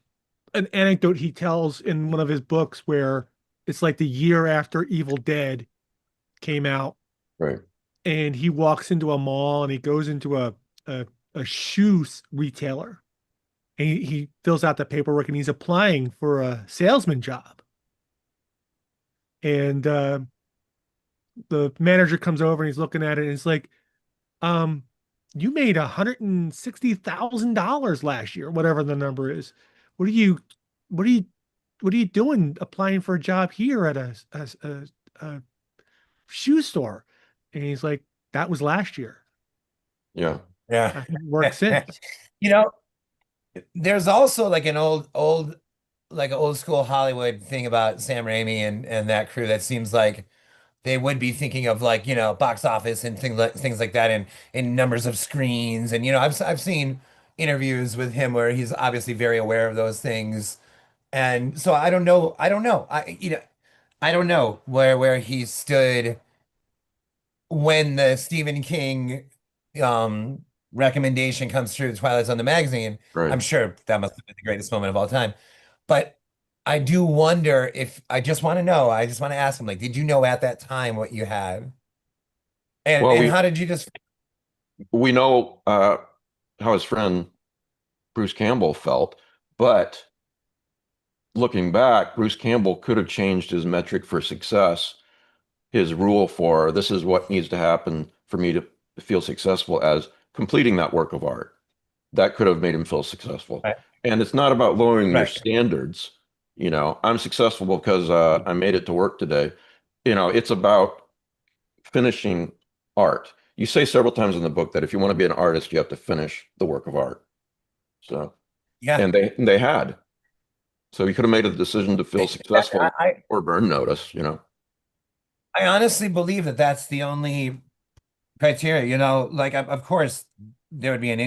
anecdote he tells in one of his books where it's like the year after Evil Dead came out, Right. and he walks into a mall and he goes into a, a shoes retailer, and he fills out the paperwork and he's applying for a salesman job. And the manager comes over and he's looking at it and it's like, um, you made $160,000 last year, whatever the number is. What are you, what are you, what are you doing applying for a job here at a shoe store? And he's like, that was last year. Yeah. Yeah. I haven't worked since. You know, there's also like an like an old school Hollywood thing about Sam Raimi and that crew that seems like they would be thinking of like, box office and things like that and in numbers of screens. And I've seen interviews with him where he's obviously very aware of those things. And so I don't know. I don't know where he stood when the Stephen King recommendation comes through, Twilight Zone the magazine. Right. I'm sure that must have been the greatest moment of all time. But I do wonder if I just want to know, I just want to ask him, like, did you know at that time what you had? And Well, how did you just we know how his friend Bruce Campbell felt, but looking back, Bruce Campbell could have changed his metric for success, his rule for this is what needs to happen for me to feel successful as completing that work of art. That could have made him feel successful. Right. And it's not about lowering your Right. standards. I'm successful because I made it to work today. It's about finishing art. You say several times in the book that if you want to be an artist, you have to finish the work of art. So, Yeah. and they had. So he could have made a decision to feel successful or burn notice, I honestly believe that that's the only criteria, like of course there would be and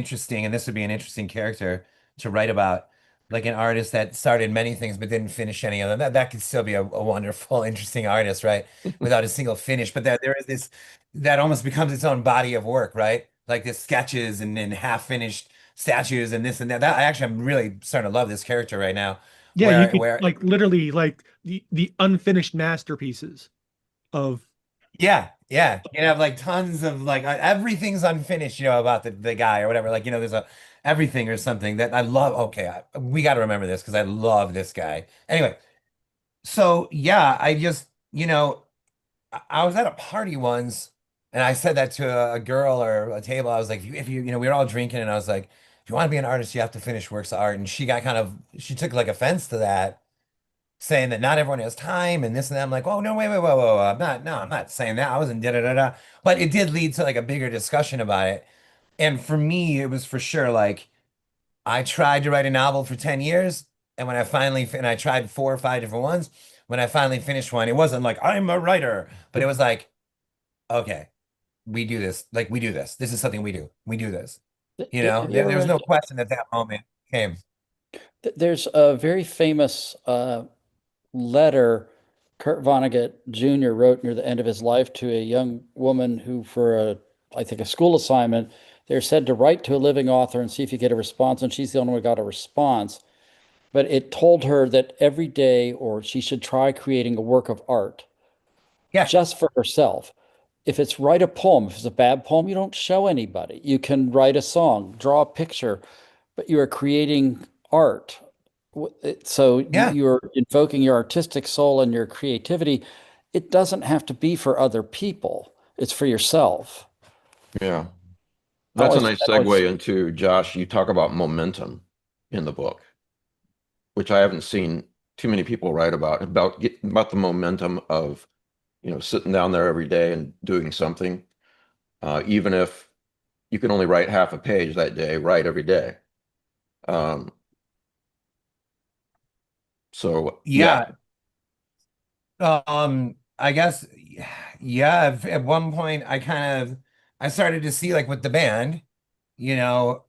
this would be an interesting character to write about, like an artist that started many things but didn't finish any of them. That could still be a wonderful, interesting artist, right? Without a single finish. But there is this that almost becomes its own body of work, right? Like this sketches and half finished statues and this and that. I'm really starting to love this character right now. Yeah, you could Where like literally like the unfinished masterpieces of Yeah, yeah. You have like tons of like everything's unfinished, about the guy or whatever. Like, there's a everything or something that I love. Okay, we got to remember this because I love this guy. Anyway, so yeah, I just, I was at a party once and I said that to a girl or a table. I was like, if you, we were all drinking and I was like, if you want to be an artist, you have to finish works of art. And she took like offense to that, saying that not everyone has time and this and that. I'm like, oh no, wait, wait, whoa, whoa, whoa. I'm not saying that. I wasn't da da da da. But it did lead to like a bigger discussion about it. And for me, it was for sure like I tried to write a novel for 10 years, and when and I tried 4 or 5 different ones. When I finally finished one, it wasn't like I'm a writer, but it was like, okay, we do this. Like we do this. This is something we do. We do this. Have you There ever was read? no question that that moment came. There's a very famous letter Kurt Vonnegut Jr. wrote near the end of his life to a young woman who, for I think, a school assignment, they're said to write to a living author and see if you get a response. And she's the only one who got a response. But it told her that every day, or she should try creating a work of art Yeah. just for herself. If it's write a poem, if it's a bad poem, you don't show anybody. You can write a song, draw a picture, but you are creating art. So Yeah. you're invoking your artistic soul and your creativity. It doesn't have to be for other people. It's for yourself. Yeah. I That's a always, nice that always, segue into, Josh, you talk about momentum in the book, which I haven't seen too many people write about the momentum of, sitting down there every day and doing something. Even if you can only write half a page that day, write every day. So yeah, Yeah. I guess, yeah, at one point I started to see like with the band, you know,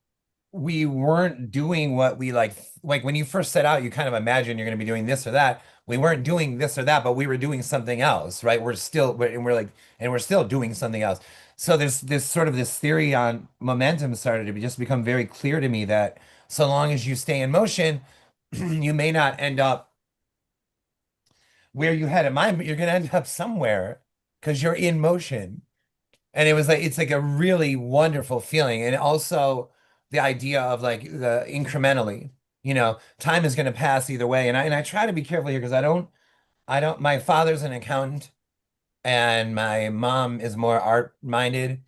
we weren't doing what we like when you first set out, you kind of imagine you're going to be doing this or that. We weren't doing this or that, but we were doing something else, right? We're still doing something else. So there's this sort of this theory on momentum started to just become very clear to me that so long as you stay in motion, you may not end up where you had in mind, but you're going to end up somewhere because you're in motion. And it was like it's like a really wonderful feeling. And also the idea of like the incrementally, time is going to pass either way. And I try to be careful here because I don't my father's an accountant and my mom is more art minded.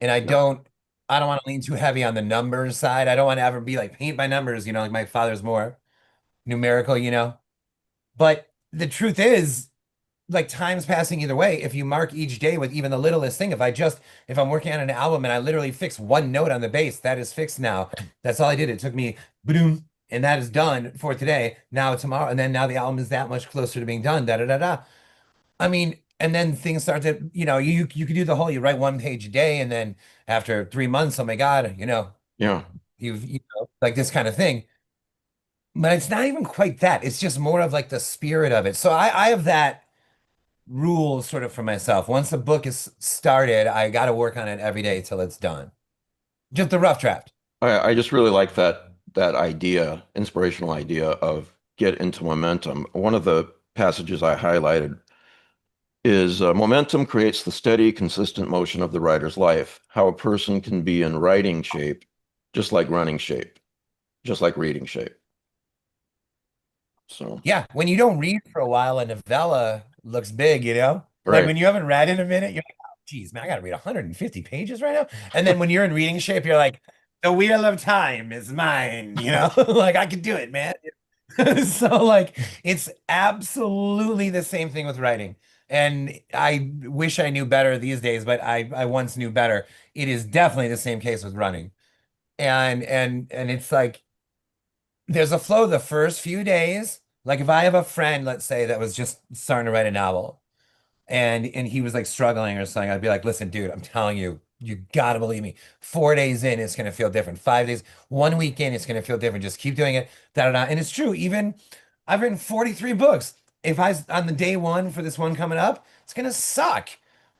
And Yeah. I don't want to lean too heavy on the numbers side. I don't want to ever be like paint by numbers, like my father's more numerical. But the truth is, like time's passing either way. If you mark each day with even the littlest thing, if I'm working on an album and I literally fix one note on the bass, that is fixed now. That's all I did. It took me boom, and that is done for today. Now tomorrow, and then now the album is that much closer to being done. Da da da da. I mean, and then things start to, you could do the whole, you write one page a day, and then after 3 months, oh my God, Yeah. like this kind of thing. But it's not even quite that. It's just more of like the spirit of it. So I have that rule sort of for myself. Once the book is started, I got to work on it every day till it's done. Just the rough draft. I just really like that idea, inspirational idea of get into momentum. One of the passages I highlighted is momentum creates the steady, consistent motion of the writer's life. How a person can be in writing shape, just like running shape, just like reading shape. So, Yeah, when you don't read for a while, a novella looks big. Like right, when you haven't read in a minute, you're like, oh, geez, man, I got to read 150 pages right now. And then when you're in reading shape, you're like, the wheel of time is mine. Like I can do it, man. So like it's absolutely the same thing with writing. And I wish I knew better these days, but I once knew better. It is definitely the same case with running. And it's like there's a flow the first few days. Like if I have a friend, let's say, that was just starting to write a novel and he was like struggling or something, I'd be like, listen, dude, I'm telling you, you gotta believe me. 4 days in, it's gonna feel different. 5 days, 1 week in, it's gonna feel different. Just keep doing it. Da, da, da. And it's true. Even I've written 43 books. If on the day one for this one coming up, it's gonna suck.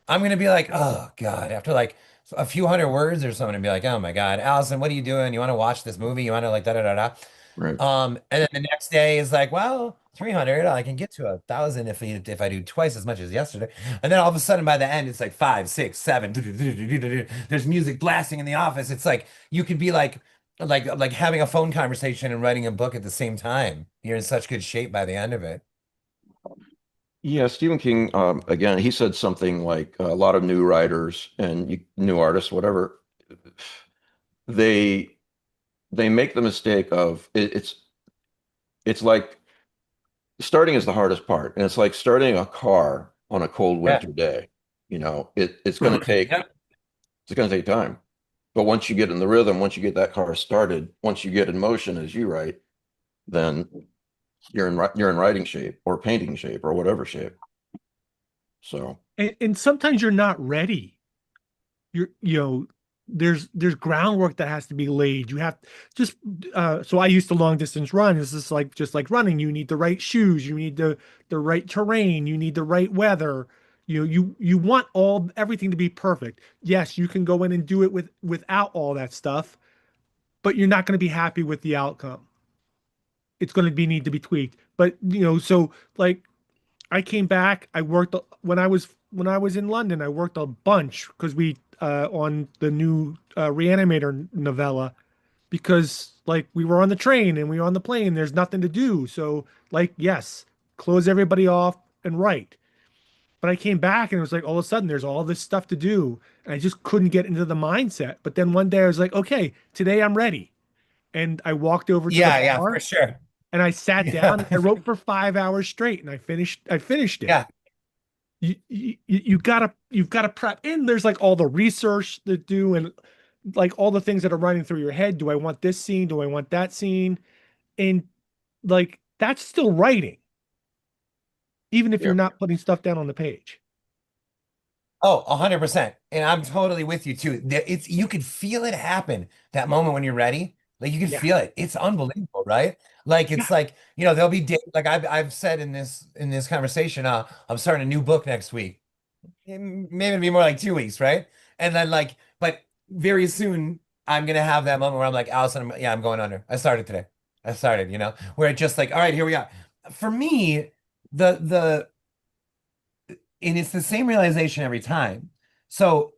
I'm gonna be like, oh God, after like a few hundred words or something, and be like, oh my God, Allison, what are you doing? You want to watch this movie? You want to like da da da da. right. And then the next day is like, well, 300, I can get to 1,000 if I do twice as much as yesterday. And then all of a sudden by the end, it's like 5, 6, 7. There's music blasting in the office. It's like you could be like having a phone conversation and writing a book at the same time. You're in such good shape by the end of it. Yeah, Stephen King, again, he said something like a lot of new writers and new artists, whatever, they they make the mistake of it's like starting is the hardest part, and it's like starting a car on a cold Yeah. winter day. It's going to take Yep. it's going to take time, but once you get in the rhythm, once you get that car started, once you get in motion, as you write, then you're in writing shape or painting shape or whatever shape. So And sometimes you're not ready. There's groundwork that has to be laid. You have just so I used to long distance run. It's just like running. You need the right shoes, you need the right terrain, you need the right weather. You want everything to be perfect. Yes, you can go in and do it without all that stuff, but you're not going to be happy with the outcome. It's going to need to be tweaked. But so like I came back. I worked when I was in London. I worked a bunch because we on the new Reanimator novella because like we were on the train and we were on the plane. There's nothing to do. So like yes, close everybody off and write. But I came back and it was like all of a sudden there's all this stuff to do and I just couldn't get into the mindset. But then one day I was like, okay, today I'm ready. And I walked over to the Yeah, yeah, for bar sure. and I sat down and I Yeah. wrote for 5 hours straight and I finished it. Yeah. You've got to prep and there's like all the research to do and like all the things that are running through your head. Do I want this scene? Do I want that scene? And like that's still writing, even if yeah, you're not putting stuff down on the page. Oh, 100%. And I'm totally with you too. You could feel it happen that moment when you're ready. Like you can Yeah. feel it. It's unbelievable, right? Like Yeah. it's like, there'll be days like I've said in this conversation, I'm starting a new book next week. Maybe it'll be more like 2 weeks, right? And then like, but very soon I'm gonna have that moment where I'm like, Allison, I'm going under. I started today. I started, where it just like, all right, here we are. For me, the and it's the same realization every time. So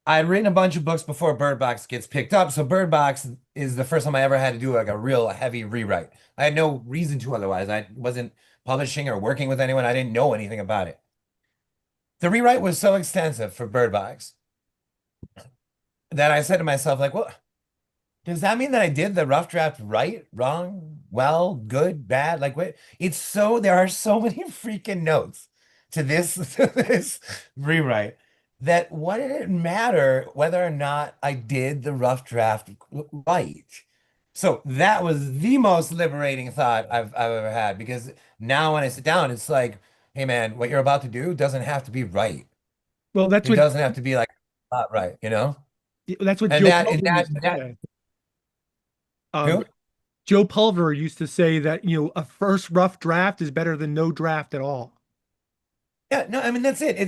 I had written a bunch of books before Bird Box gets picked up. So Bird Box is the first time I ever had to do like a real heavy rewrite. I had no reason to otherwise. I wasn't publishing or working with anyone. I didn't know anything about it. The rewrite was so extensive for Bird Box that I said to myself, like, well, does that mean that I did the rough draft right, wrong, well, good, bad? Like, what? There are so many freaking notes to this, to this rewrite that what did it matter whether or not I did the rough draft right? So that was the most liberating thought I've ever had, because now when I sit down, it's like, hey man, what you're about to do doesn't have to be right. Well, It doesn't have to be like not right, that's what And Joe that and Pulver that used to that say. Um, who? Joe Pulver used to say that, a first rough draft is better than no draft at all. Yeah, no, I mean that's it. It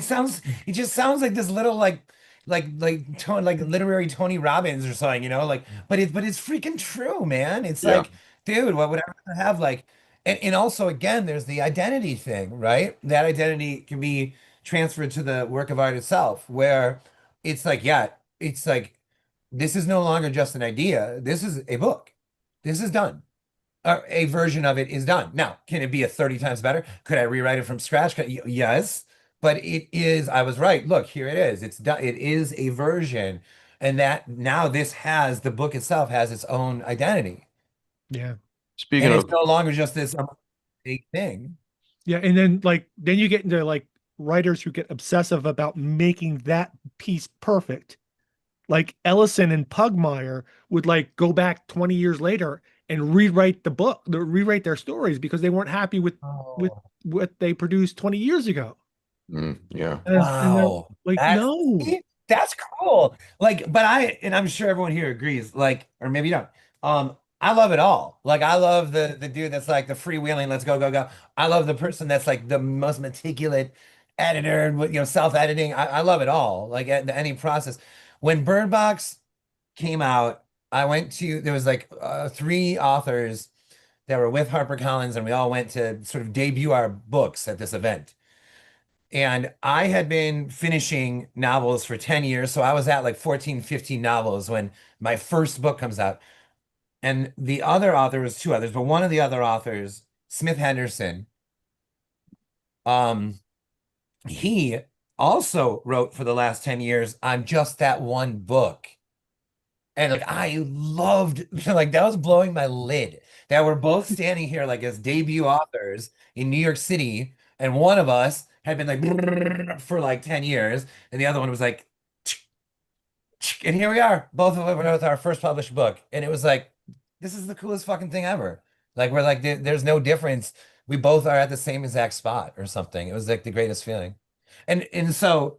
just sounds like this little like literary Tony Robbins or something, like, but it's freaking true, man. It's Yeah. like, dude, what would I rather have like, and also again, there's the identity thing, right? That identity can be transferred to the work of art itself, where it's like, yeah, it's like this is no longer just an idea. This is a book. This is done. A version of it is done. Now, can it be a 30 times better? Could I rewrite it from scratch? Yes, but it is, I was right. Look, here it is. It's done. It is a version. And that now the book itself has its own identity. Yeah. Speaking And it's of, no longer just this big thing. Yeah. And then you get into like writers who get obsessive about making that piece perfect. Like Ellison and Pugmire would like go back 20 years later and rewrite their stories because they weren't happy with Oh, what they produced 20 years ago. yeah, And they're wow. like, That's no. see, that's cool. Like, and I'm sure everyone here agrees, like, or maybe you don't. I love it all. Like, I love the dude that's like the freewheeling, let's go, go, go. I love the person that's like the most meticulous editor and self-editing. I love it all. Like any process. When Bird Box came out, there was like three authors that were with HarperCollins, and we all went to sort of debut our books at this event. And I had been finishing novels for 10 years. So I was at like 14, 15 novels when my first book comes out. And the other author was two others, but one of the other authors, Smith Henderson, um, he also wrote for the last 10 years on just that one book. And like I loved, like that was blowing my lid that we're both standing here like as debut authors in New York City, and one of us had been like for like 10 years, and the other one was like, and here we are, both of us with our first published book, and it was like, this is the coolest fucking thing ever. Like we're like, there's no difference. We both are at the same exact spot or something. It was like the greatest feeling, and so.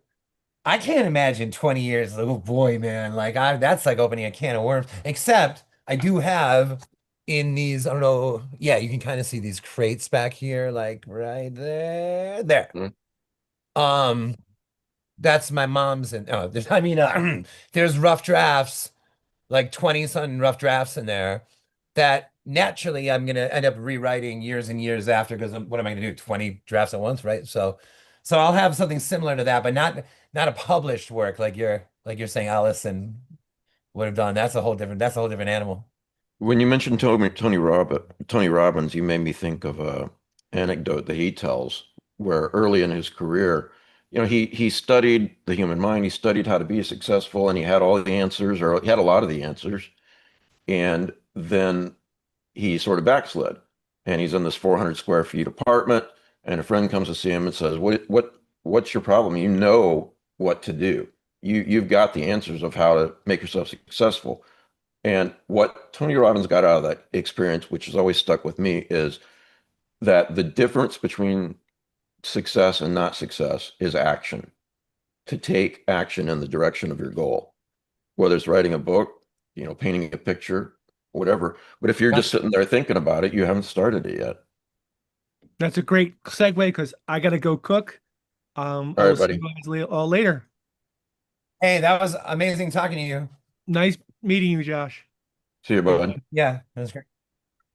I can't imagine 20 years. Oh boy, man. Like that's like opening a can of worms. Except I do have in these, I don't know. Yeah, you can kind of see these crates back here, like right there. There. Mm. Um, that's my mom's and oh, there's rough drafts, like 20 something rough drafts in there that naturally I'm gonna end up rewriting years and years after, because what am I gonna do? 20 drafts at once, right? So I'll have something similar to that, but not a published work like you're saying Allison would have done. That's a whole different animal. when you mentioned Tony Robbins, you made me think of a anecdote that he tells where early in his career, he studied the human mind, he studied how to be successful, and he had all the answers, or he had a lot of the answers, and then he sort of backslid, and he's in this 400 square feet apartment, and a friend comes to see him and says, what's your problem? You know what to do. You've got the answers of how to make yourself successful. And what Tony Robbins got out of that experience, which has always stuck with me, is that the difference between success and not success is action. To take action in the direction of your goal, whether it's writing a book, painting a picture, whatever. But if you're just sitting there thinking about it, you haven't started it yet. That's a great segue because I got to go cook. I All will right, see you buddy. guys all later. Hey, that was amazing talking to you. Nice meeting you, Josh. See you, bud. Yeah, that was great.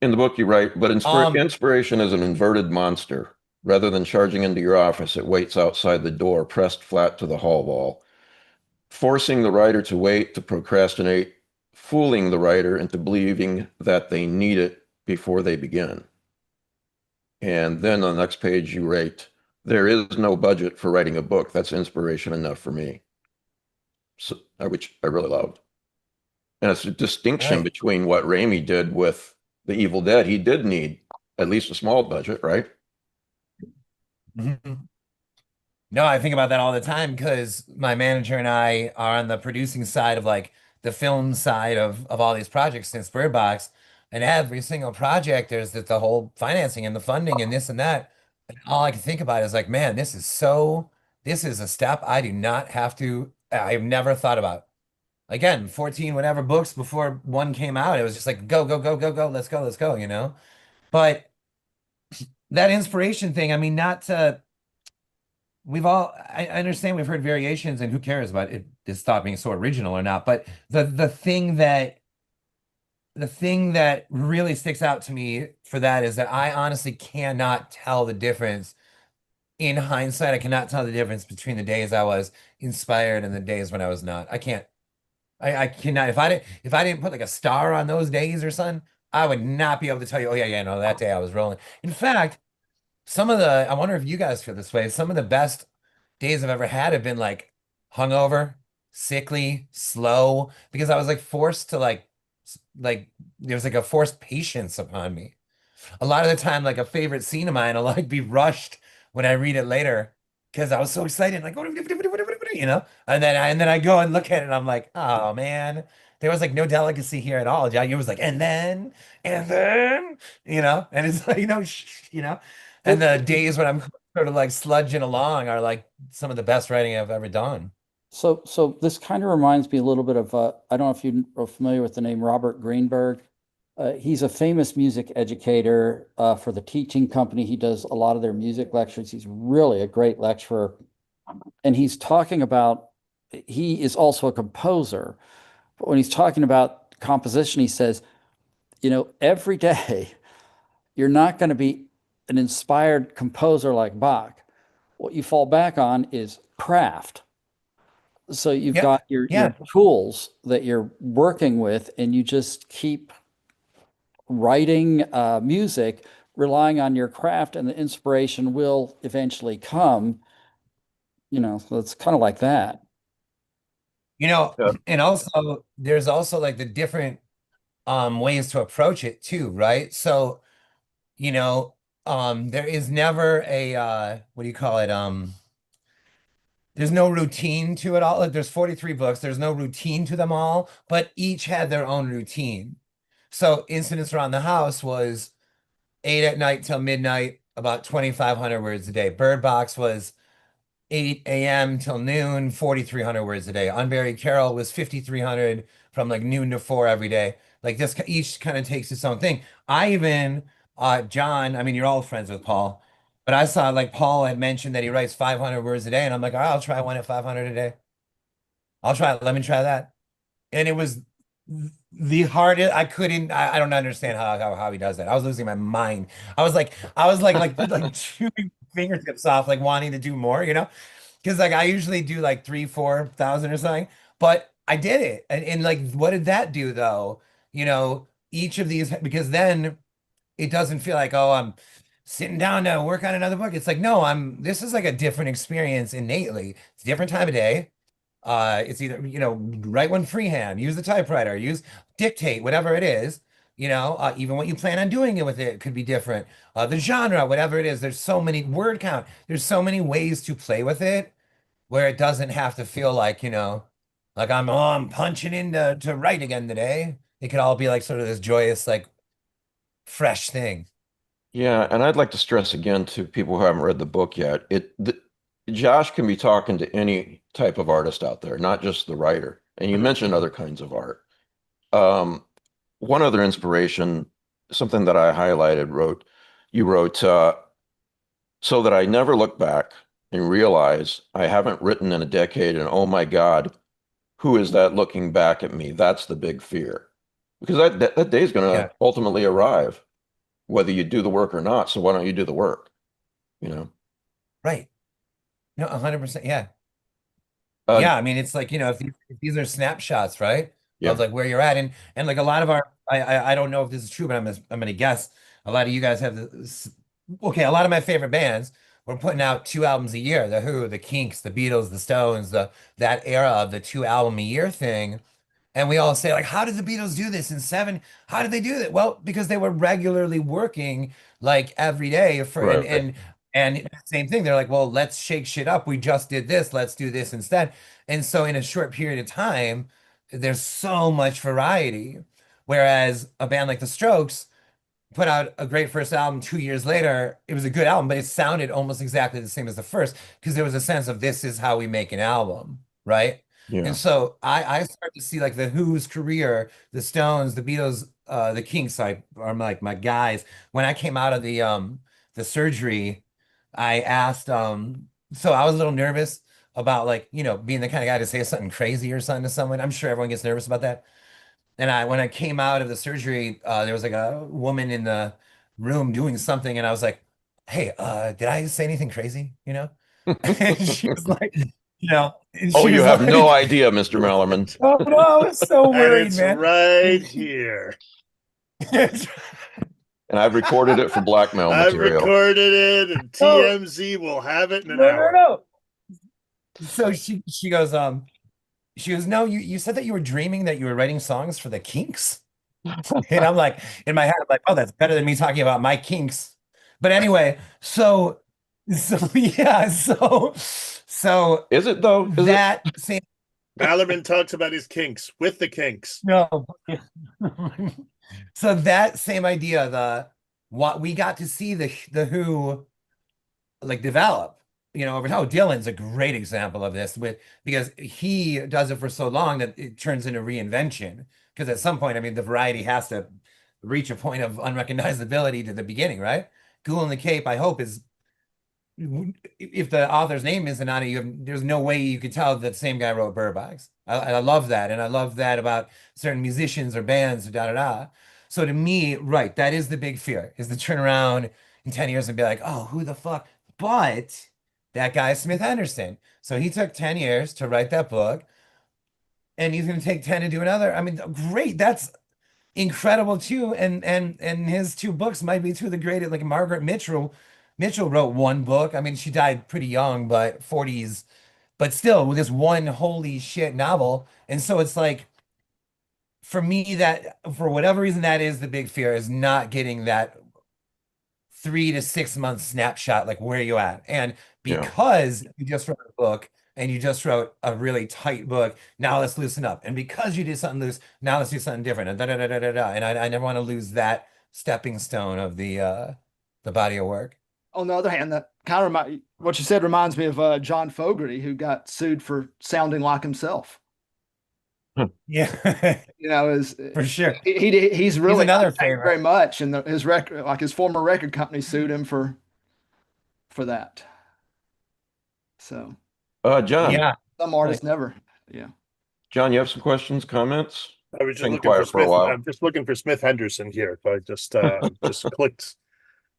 In the book, you write, but Um, inspiration is an inverted monster. Rather than charging into your office, it waits outside the door, pressed flat to the hall wall, forcing the writer to wait, to procrastinate, fooling the writer into believing that they need it before they begin. And then on the next page, you write, there is no budget for writing a book. That's inspiration enough for me. So, which I really loved. And it's a distinction right. between what Raimi did with The Evil Dead. He did need at least a small budget, right? Mhm. No, I think about that all the time because my manager and I are on the producing side of like the film side of all these projects since Bird Box. And every single project, there's the whole financing and the funding and this and that. And all I can think about is like, man, this is a step I do not have to, I've never thought about. Again, 14 whatever books before one came out, it was just like, go, go, go, go, go, let's go, you know? But that inspiration thing, I mean, not to, I understand we've heard variations and who cares about it, this thought being so original or not, but the thing that really sticks out to me for that is that I honestly cannot tell the difference in hindsight. I cannot tell the difference between the days I was inspired and the days when I was not. I can't. I cannot. If I didn't put like a star on those days or something, I would not be able to tell you, oh yeah, yeah, no, that day I was rolling. In fact, I wonder if you guys feel this way. Some of the best days I've ever had have been like hungover, sickly, slow, because I was like forced to like there was like a forced patience upon me. A lot of the time, like a favorite scene of mine will like be rushed when I read it later because I was so excited, like you know, and then I go and look at it and I'm like, oh man, there was like no delicacy here at all. It was like, and then, you know, and it's like, you know, and the days when I'm sort of like sludging along are like some of the best writing I've ever done. So this kind of reminds me a little bit of I don't know if you are familiar with the name Robert Greenberg. He's a famous music educator for the teaching company. He does a lot of their music lectures. He's really a great lecturer, and he's talking about he is also a composer. But when he's talking about composition, he says, you know, every day you're not going to be an inspired composer like Bach. What you fall back on is craft. So you've Yep. got Yeah. your tools that you're working with, and you just keep writing music, relying on your craft, and the inspiration will eventually come. You know, so it's kind of like that. You know, Yeah. and also there's also like the different ways to approach it too, right? So, you know, there is never a what do you call it? There's no routine to it all. Like there's 43 books, there's no routine to them all, but each had their own routine. So, Incidents Around the House was 8 at night till midnight, about 2,500 words a day. Bird Box was 8 a.m. till noon, 4,300 words a day. Unburied Carol was 5,300 from like noon to four every day. Like this, each kind of takes its own thing. I even, John, I mean, you're all friends with Paul, but I saw like Paul had mentioned that he writes 500 words a day, and I'm like, all right, I'll try one at 500 a day. I'll try it. Let me try that. And it was the hardest. I don't understand how he does that. I was losing my mind. I was like chewing fingertips off, like wanting to do more, you know? Because like I usually do like 3, 4 thousand or something, but I did it. And like, what did that do though? You know, each of these, because then it doesn't feel like, oh, I'm sitting down to work on another book. It's like, no, this is like a different experience innately. It's a different time of day. It's either, you know, write one freehand, use the typewriter, use dictate, whatever it is, you know, even what you plan on doing it with it could be different. The genre, whatever it is, there's so many word count, there's so many ways to play with it where it doesn't have to feel like, you know, like I'm punching in to write again today. It could all be like sort of this joyous, like fresh thing. Yeah, and I'd like to stress again to people who haven't read the book yet, Josh can be talking to any type of artist out there, not just the writer. And you mentioned other kinds of art. Um, one other inspiration, something that I highlighted, you wrote, so that I never look back and realize I haven't written in a decade and oh my God, who is that looking back at me? That's the big fear. Because that day is going Yeah, to ultimately arrive, whether you do the work or not. So why don't you do the work? You know? right. No, 100%. Yeah. Uh, Yeah, I mean, it's like, if these are snapshots, right? Of yeah, like where you're at. And like a lot of our I don't know if this is true, but I'm gonna guess a lot of you guys have this. Okay, a lot of my favorite bands were putting out 2 albums a year. The Who, the Kinks, the Beatles, the Stones, that era of the 2 album a year thing. And we all say, like, how did the Beatles do this in seven? How did they do that? Well, because they were regularly working like every day for right. and same thing. They're like, well, let's shake shit up. We just did this. Let's do this instead. And so in a short period of time, there's so much variety. Whereas a band like the Strokes put out a great first album 2 years later. It was a good album, but it sounded almost exactly the same as the first because there was a sense of this is how we make an album, right? And Yeah. so I start to see like the Who's career, the Stones, the Beatles, the Kinks, are like my guys. When I came out of the surgery, I asked so I was a little nervous about like, being the kind of guy to say something crazy or something to someone. I'm sure everyone gets nervous about that. And when I came out of the surgery, there was like a woman in the room doing something, and I was like, "Hey, did I say anything crazy?" And she was like, and Oh, she you was have no like, idea, Mr. Malerman. "Oh no, I was so And worried, it's man." right And here. And I've recorded it for blackmail I've material. recorded it, and no, TMZ will have it in an no, no, hour. no. So she goes, "No, you said that you were dreaming that you were writing songs for the Kinks." And I'm like, in my head, I'm like, oh, that's better than me talking about my kinks. But anyway, so yeah, so Is it though? Is it? that same Malerman talks about his kinks with the kinks. no. So that same idea, the what we got to see the Who like develop, over how Dylan's a great example of this because he does it for so long that it turns into reinvention. Because at some point, I mean, the variety has to reach a point of unrecognizability to the beginning, right? Ghoul in the Cape, I hope, is if the author's name isn't on it, there's no way you could tell that the same guy wrote Burbines. I love that, and I love that about certain musicians or bands, da da da. So to me, right, that is the big fear: is to turn around in 10 years and be like, oh, who the fuck? But that guy is Smith Henderson, so he took 10 years to write that book, and he's going to take 10 to do another. I mean, great, that's incredible too. And his two books might be two of the greatest. Like Margaret Mitchell wrote one book. I mean, she died pretty young, but 40s, but still with this one holy shit novel. And so it's like for me that for whatever reason that is the big fear is not getting that 3 to 6 month snapshot, like where you at. And Yeah. because you just wrote a book and you just wrote a really tight book, now let's loosen up. And because you did something loose, now let's do something different. And da da da da da da. And I never want to lose that stepping stone of the body of work. On the other hand, that kind of what you said reminds me of John Fogerty, who got sued for sounding like himself. Yeah, Is for sure. he's really another not paid favorite. very much, and his record, like his former record company, sued him for that. So John, Yeah. some artists never, yeah. John, you have some questions, comments? I was just Been looking for quiet for a Smith. while. I'm just looking for Smith Henderson here. So I just clicked.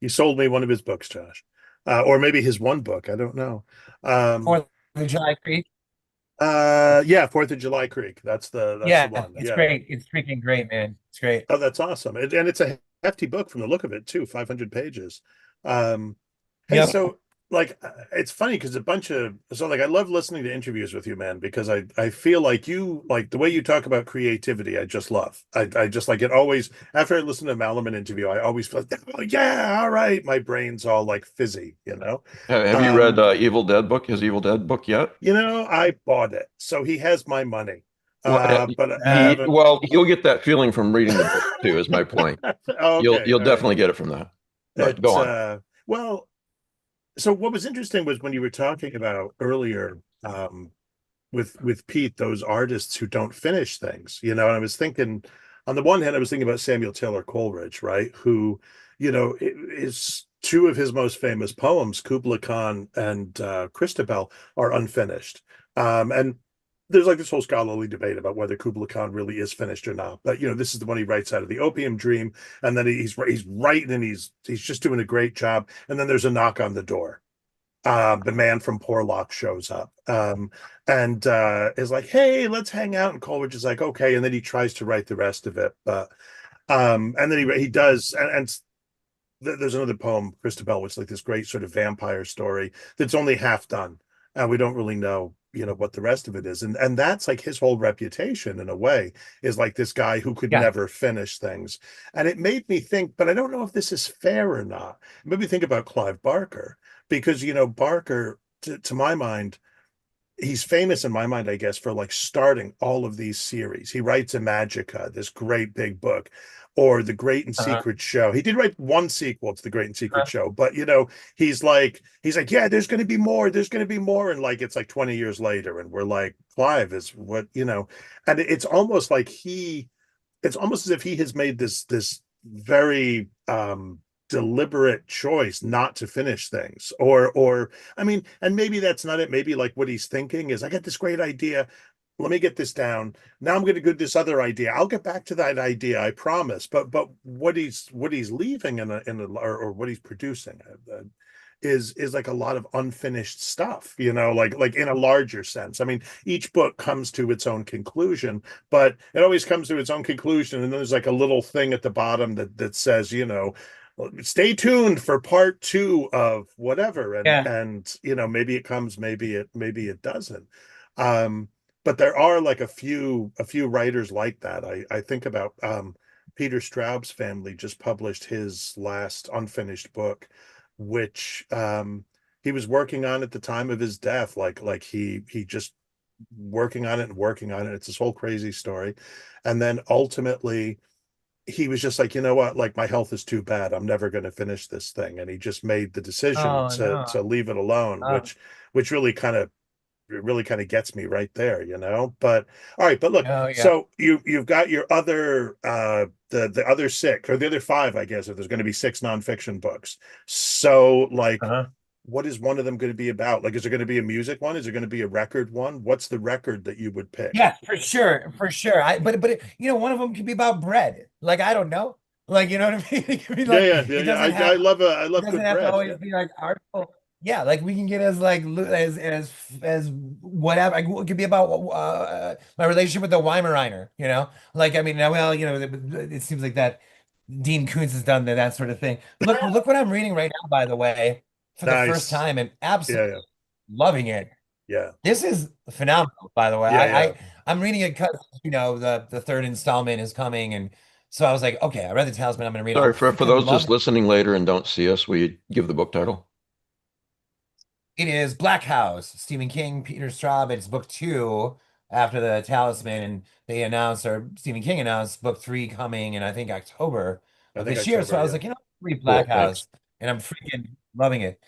You sold me one of his books, Josh, or maybe his one book. I don't know. Fourth of July Creek. Yeah, Fourth of July Creek. That's the Yeah, one. it's Yeah. great. It's freaking great, man. It's great. Oh, that's awesome. And it's a hefty book from the look of it too, 500 pages. Hey, Yep. so like it's funny because I love listening to interviews with you, man, because I feel like you like the way you talk about creativity, I just love. I just like it always after I listen to a Malerman interview, I always feel like, oh yeah, all right. My brain's all like fizzy, you know. Have you read Evil Dead book, his Evil Dead book yet? I bought it. So he has my money. Well, But I haven't. you'll get that feeling from reading the book too, is my point. Okay, You'll all right. definitely get it from that. But go It's on. well, so what was interesting was when you were talking about earlier with Pete, those artists who don't finish things, and I was thinking on the one hand, I was thinking about Samuel Taylor Coleridge, right? Who, is two of his most famous poems, Kubla Khan and Christabel, are unfinished. And there's like this whole scholarly debate about whether Kubla Khan really is finished or not. But this is the one he writes out of the opium dream, and then he's writing and he's just doing a great job. And then there's a knock on the door. The man from Porlock shows up, and is like, "Hey, let's hang out." And Coleridge is like, "Okay," and then he tries to write the rest of it, but and then he does, and there's another poem, Christabel, which is like this great sort of vampire story that's only half done, and we don't really know, what the rest of it is, and that's like his whole reputation in a way is like this guy who could Yeah. never finish things, and it made me think, but I don't know if this is fair or not. It made me think about Clive Barker because Barker, to my mind, he's famous in my mind, I guess, for like starting all of these series. He writes Imagica, this great big book, or The Great and Uh-huh. Secret Show. He did write one sequel to The Great and Secret Show, but he's like, yeah, there's going to be more, there's going to be more, and like it's like 20 years later, and we're like, Clive is what, and it's almost like it's almost as if he has made this very deliberate choice not to finish things, or I mean, and maybe that's not it. Maybe like what he's thinking is, I got this great idea, let me get this down, now I'm going to go this other idea, I'll get back to that idea, I promise. But what he's leaving or what he's producing is like a lot of unfinished stuff, like in a larger sense. I mean, each book comes to its own conclusion, but it always comes to its own conclusion, and then there's like a little thing at the bottom that says, stay tuned for part 2 of whatever, and Yeah. maybe it comes, maybe it doesn't. um but there are like a few writers like that. I think about Peter Straub's family just published his last unfinished book, which he was working on at the time of his death, like he just working on it and working on it. It's this whole crazy story, and then ultimately he was just like, you know what, like my health is too bad, I'm never going to finish this thing, and he just made the decision Oh to no. leave it alone, Oh, which really kind of gets me right there. But all right, but look, oh yeah. so you've got your other the other 6, or the other 5, I guess, if there's going to be 6 nonfiction books. So like, Uh-huh. what is one of them going to be about? Like, is there going to be a music one? Is there going to be a record one? What's the record that you would pick? Yeah, for sure, for sure. One of them could be about bread. Like, I don't know. Like, you know what I mean? It could be Yeah, like, yeah, yeah, it yeah. doesn't I have I it love doesn't good have to bread. Yeah. always be like artful. Yeah, like we can get as like as whatever. Like, it could be about my relationship with the Weimaraner. Like, I mean, well, it seems like that Dean Koontz has done that sort of thing. Look what I'm reading right now, by the way, for the first Nice. time, and Yeah, absolutely yeah, loving it. yeah, This is phenomenal, by the way. yeah, yeah. I'm reading it because the third installment is coming, and so I was like, okay, I read the Talisman. I'm gonna read it. Sorry, I'm for freaking those just loving listening later and don't see us, we give the book title. it. It is Black House, Stephen King, Peter Straub. It's book 2 after the Talisman, and Stephen King announced book 3 coming in, I think, October I of think this year. So October. I was Yeah. like, read Black Cool, thanks. House, and I'm freaking loving it.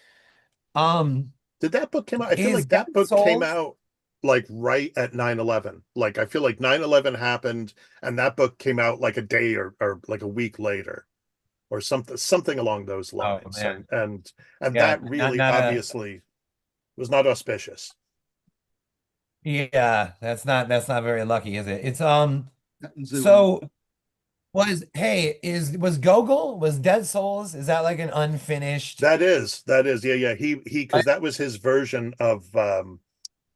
Um, Did that book came out? I feel is like Dead that book came Souls? out like right at 9/11. Like I feel like 9/11 happened and that book came out like a day or like a week later, or something along those Oh lines. man, And yeah, that not really not a obviously was not auspicious. yeah. That's not very lucky, is it? It's Zoolander. So was Gogol, was Dead Souls, is that like an unfinished? That is, yeah, yeah. He because that was his version of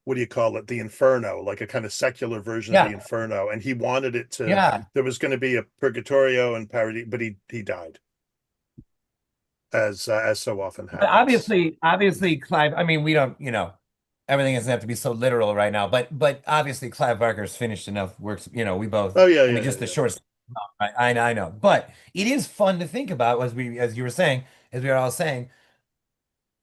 what do you call it? The Inferno, like a kind of secular version of the Yeah, Inferno. And he wanted it to, yeah. there was going to be a Purgatorio and Parody, but he died, as so often But happens. obviously, Clive. I mean, we don't, everything doesn't have to be so literal right now. But obviously, Clive Barker's finished enough works. We both. Oh yeah, I yeah, mean, yeah, just the yeah. short. I know, but it is fun to think about, as you were saying, as we were all saying,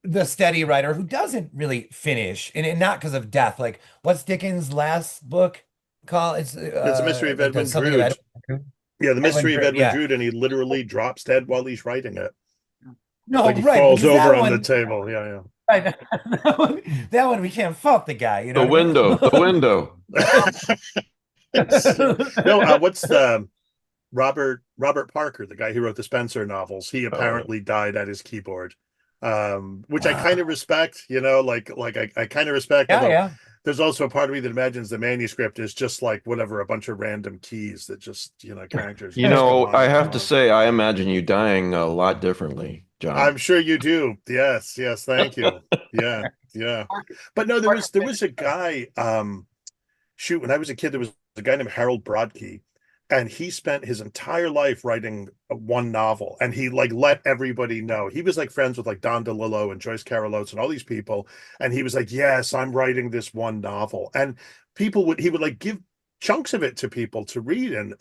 the steady writer who doesn't really finish, and not because of death. Like, what's Dickens' last book called? It's It's a mystery of like the Edwin something of Drood. Edward. Yeah, the Edwin mystery of Drood. Edwin Yeah. Drood, and he literally drops dead while he's writing it. No, Like he right, falls because over that on the one, table. Yeah, right, that one we can't fault the guy. You know The what window, the window. yeah. So, no, what's the Robert Parker, the guy who wrote the Spencer novels, he Oh, yeah. apparently died at his keyboard, which I kind of Wow. respect. I kind of respect. Yeah, Although yeah. there's also a part of me that imagines the manuscript is just like whatever, a bunch of random keys that just characters You just go know, on I and have so to on. say, I imagine you dying a lot differently, John. I'm sure you do. Yes, yes, thank you. Yeah, yeah. But no, there was a guy. Shoot, when I was a kid, there was a guy named Harold Brodkey, and he spent his entire life writing one novel, and he like let everybody know. He was like friends with like Don DeLillo and Joyce Carol Oates and all these people, and he was like, "Yes, I'm writing this one novel," and he would like give chunks of it to people to read, and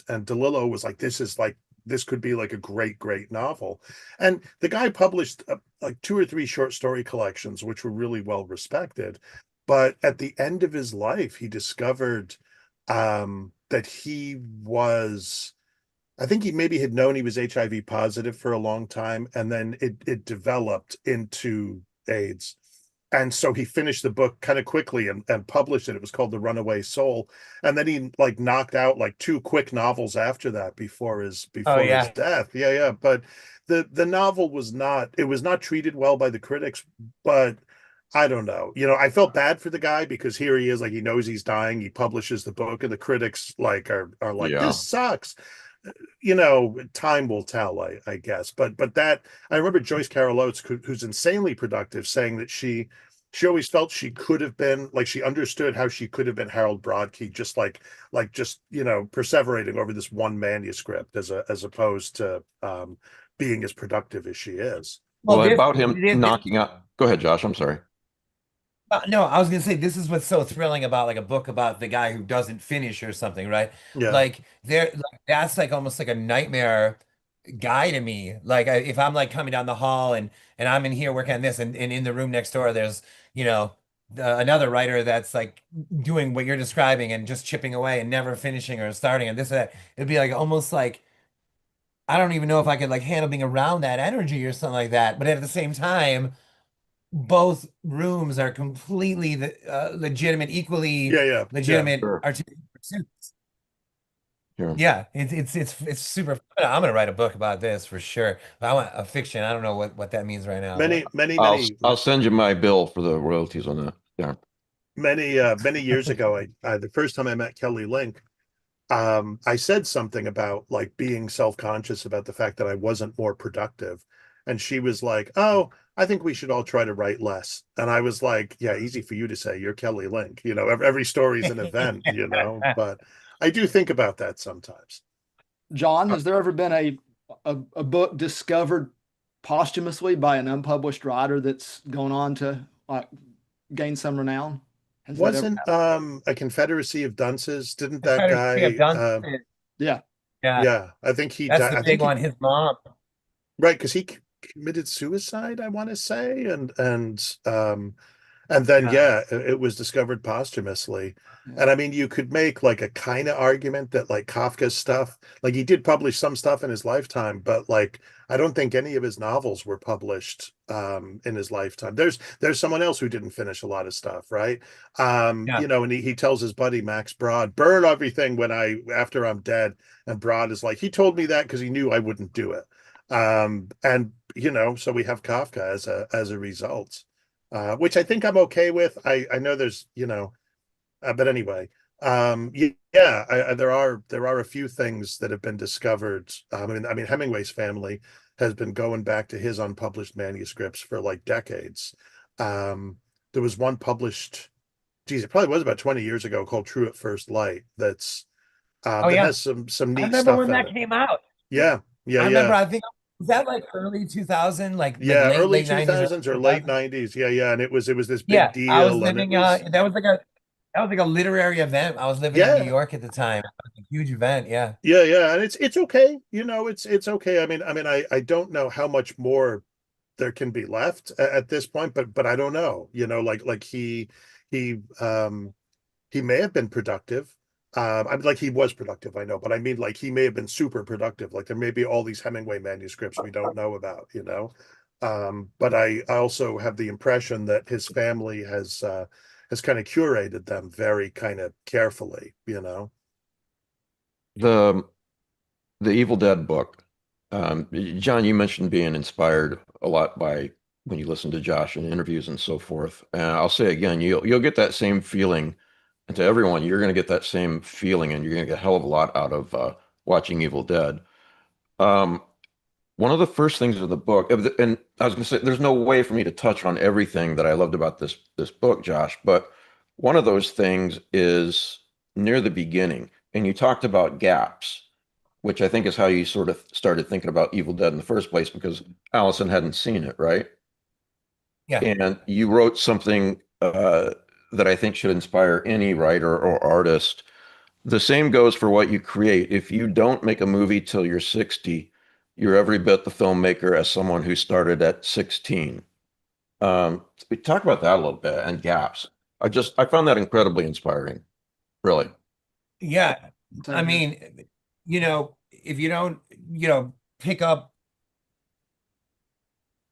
DeLillo was like, this could be like a great novel," and the guy published like two or three short story collections, which were really well respected. But at the end of his life, he discovered that I think he maybe had known he was HIV positive for a long time, and then it developed into AIDS. And so he finished the book kind of quickly and published it. It was called The Runaway Soul. And then he like knocked out like two quick novels after that Oh before his yeah. death. Yeah, yeah. But the novel was not treated well by the critics, but I don't know. I felt bad for the guy because here he is, like he knows he's dying. He publishes the book, and the critics like are like, Yeah. this sucks. Time will tell, I guess. But that I remember Joyce Carol Oates, who's insanely productive, saying that she always felt she could have been like she understood how she could have been Harold Brodkey, just just perseverating over this one manuscript as opposed to being as productive as she is. Well, Well, this, about him this knocking out. Go ahead, Josh. I'm sorry. no, I was gonna say this is what's so thrilling about like a book about the guy who doesn't finish or something, right? Yeah. Like that's like almost like a nightmare guy to me. Like if I'm like coming down the hall and I'm in here working on this and in the room next door there's, you know, another writer that's like doing what you're describing and just chipping away and never finishing or starting and this or that. It'd be like almost like I don't even know if I could like handle being around that energy or something like that. But at the same time, both rooms are completely legitimate, equally Yeah, yeah, yeah. legitimate Sure. artistic pursuits. Sure. Yeah, it's super fun. I'm gonna write a book about this for sure. But I want a fiction. I don't know what that means right now, but I'll send you my bill for the royalties on that. Yeah. many years ago, the first time I met Kelly Link, I said something about like being self-conscious about the fact that I wasn't more productive. And she was like, "Oh, I think we should all try to write less." And I was like, "Yeah, easy for you to say. You're Kelly Link. Every story is an event, but I do think about that sometimes." John, has there ever been a book discovered posthumously by an unpublished writer that's gone on to like gain some renown? Has that ever Wasn't happened? a Confederacy of Dunces? Didn't that Confederacy of guy Dunces. Yeah. Yeah, yeah, I think he that's died. the I big think he one. His mom. right, because he committed suicide, I want to say, and then Yeah. yeah, it was discovered posthumously. Yeah. And I mean, you could make like a kind of argument that like Kafka's stuff, like he did publish some stuff in his lifetime, but like I don't think any of his novels were published in his lifetime. There's someone else who didn't finish a lot of stuff, right? Yeah. And he tells his buddy Max Brod, burn everything after I'm dead. And Brod is like, he told me that because he knew I wouldn't do it. And so we have Kafka as a result, which I think I'm okay with. I know there's but anyway, yeah, there are a few things that have been discovered. I mean Hemingway's family has been going back to his unpublished manuscripts for like decades. There was one published, geez, it probably was about 20 years ago, called True at First Light. Oh That yeah. has some I neat remember stuff when in that it. came out. Yeah, yeah, I remember. yeah. I think was that like early 2000, like Yeah, late early late 90s, early 2000s or late 2000s. 90s. Yeah, yeah, and it was this big Yeah, I was deal, and it living. was That was like a literary event. I was living in New yeah, York at the time. It was a huge event. Yeah. yeah, yeah, and it's okay. It's okay. I don't know how much more there can be left at this point, but I don't know. Like he he may have been productive. I mean, like he was productive, I know, but I mean, like he may have been super productive. Like there may be all these Hemingway manuscripts we don't know about. But I also have the impression that his family has kind of curated them very kind of carefully. The the Evil Dead book. John, you mentioned being inspired a lot by when you listen to Josh in interviews and so forth. And I'll say again, you'll get that same feeling. And to everyone, you're going to get that same feeling, and you're going to get a hell of a lot out of watching Evil Dead. Um, One of the first things of the book, and I was going to say, there's no way for me to touch on everything that I loved about this book, Josh, but one of those things is near the beginning, and you talked about gaps, which I think is how you sort of started thinking about Evil Dead in the first place, because Allison hadn't seen it, right? Yeah. And you wrote something that I think should inspire any writer or artist. The same goes for what you create. If you don't make a movie till you're 60, you're every bit the filmmaker as someone who started at 16. We talk about that a little bit and gaps. I found that incredibly inspiring, really. Yeah. Same I here. mean, if you don't, pick up,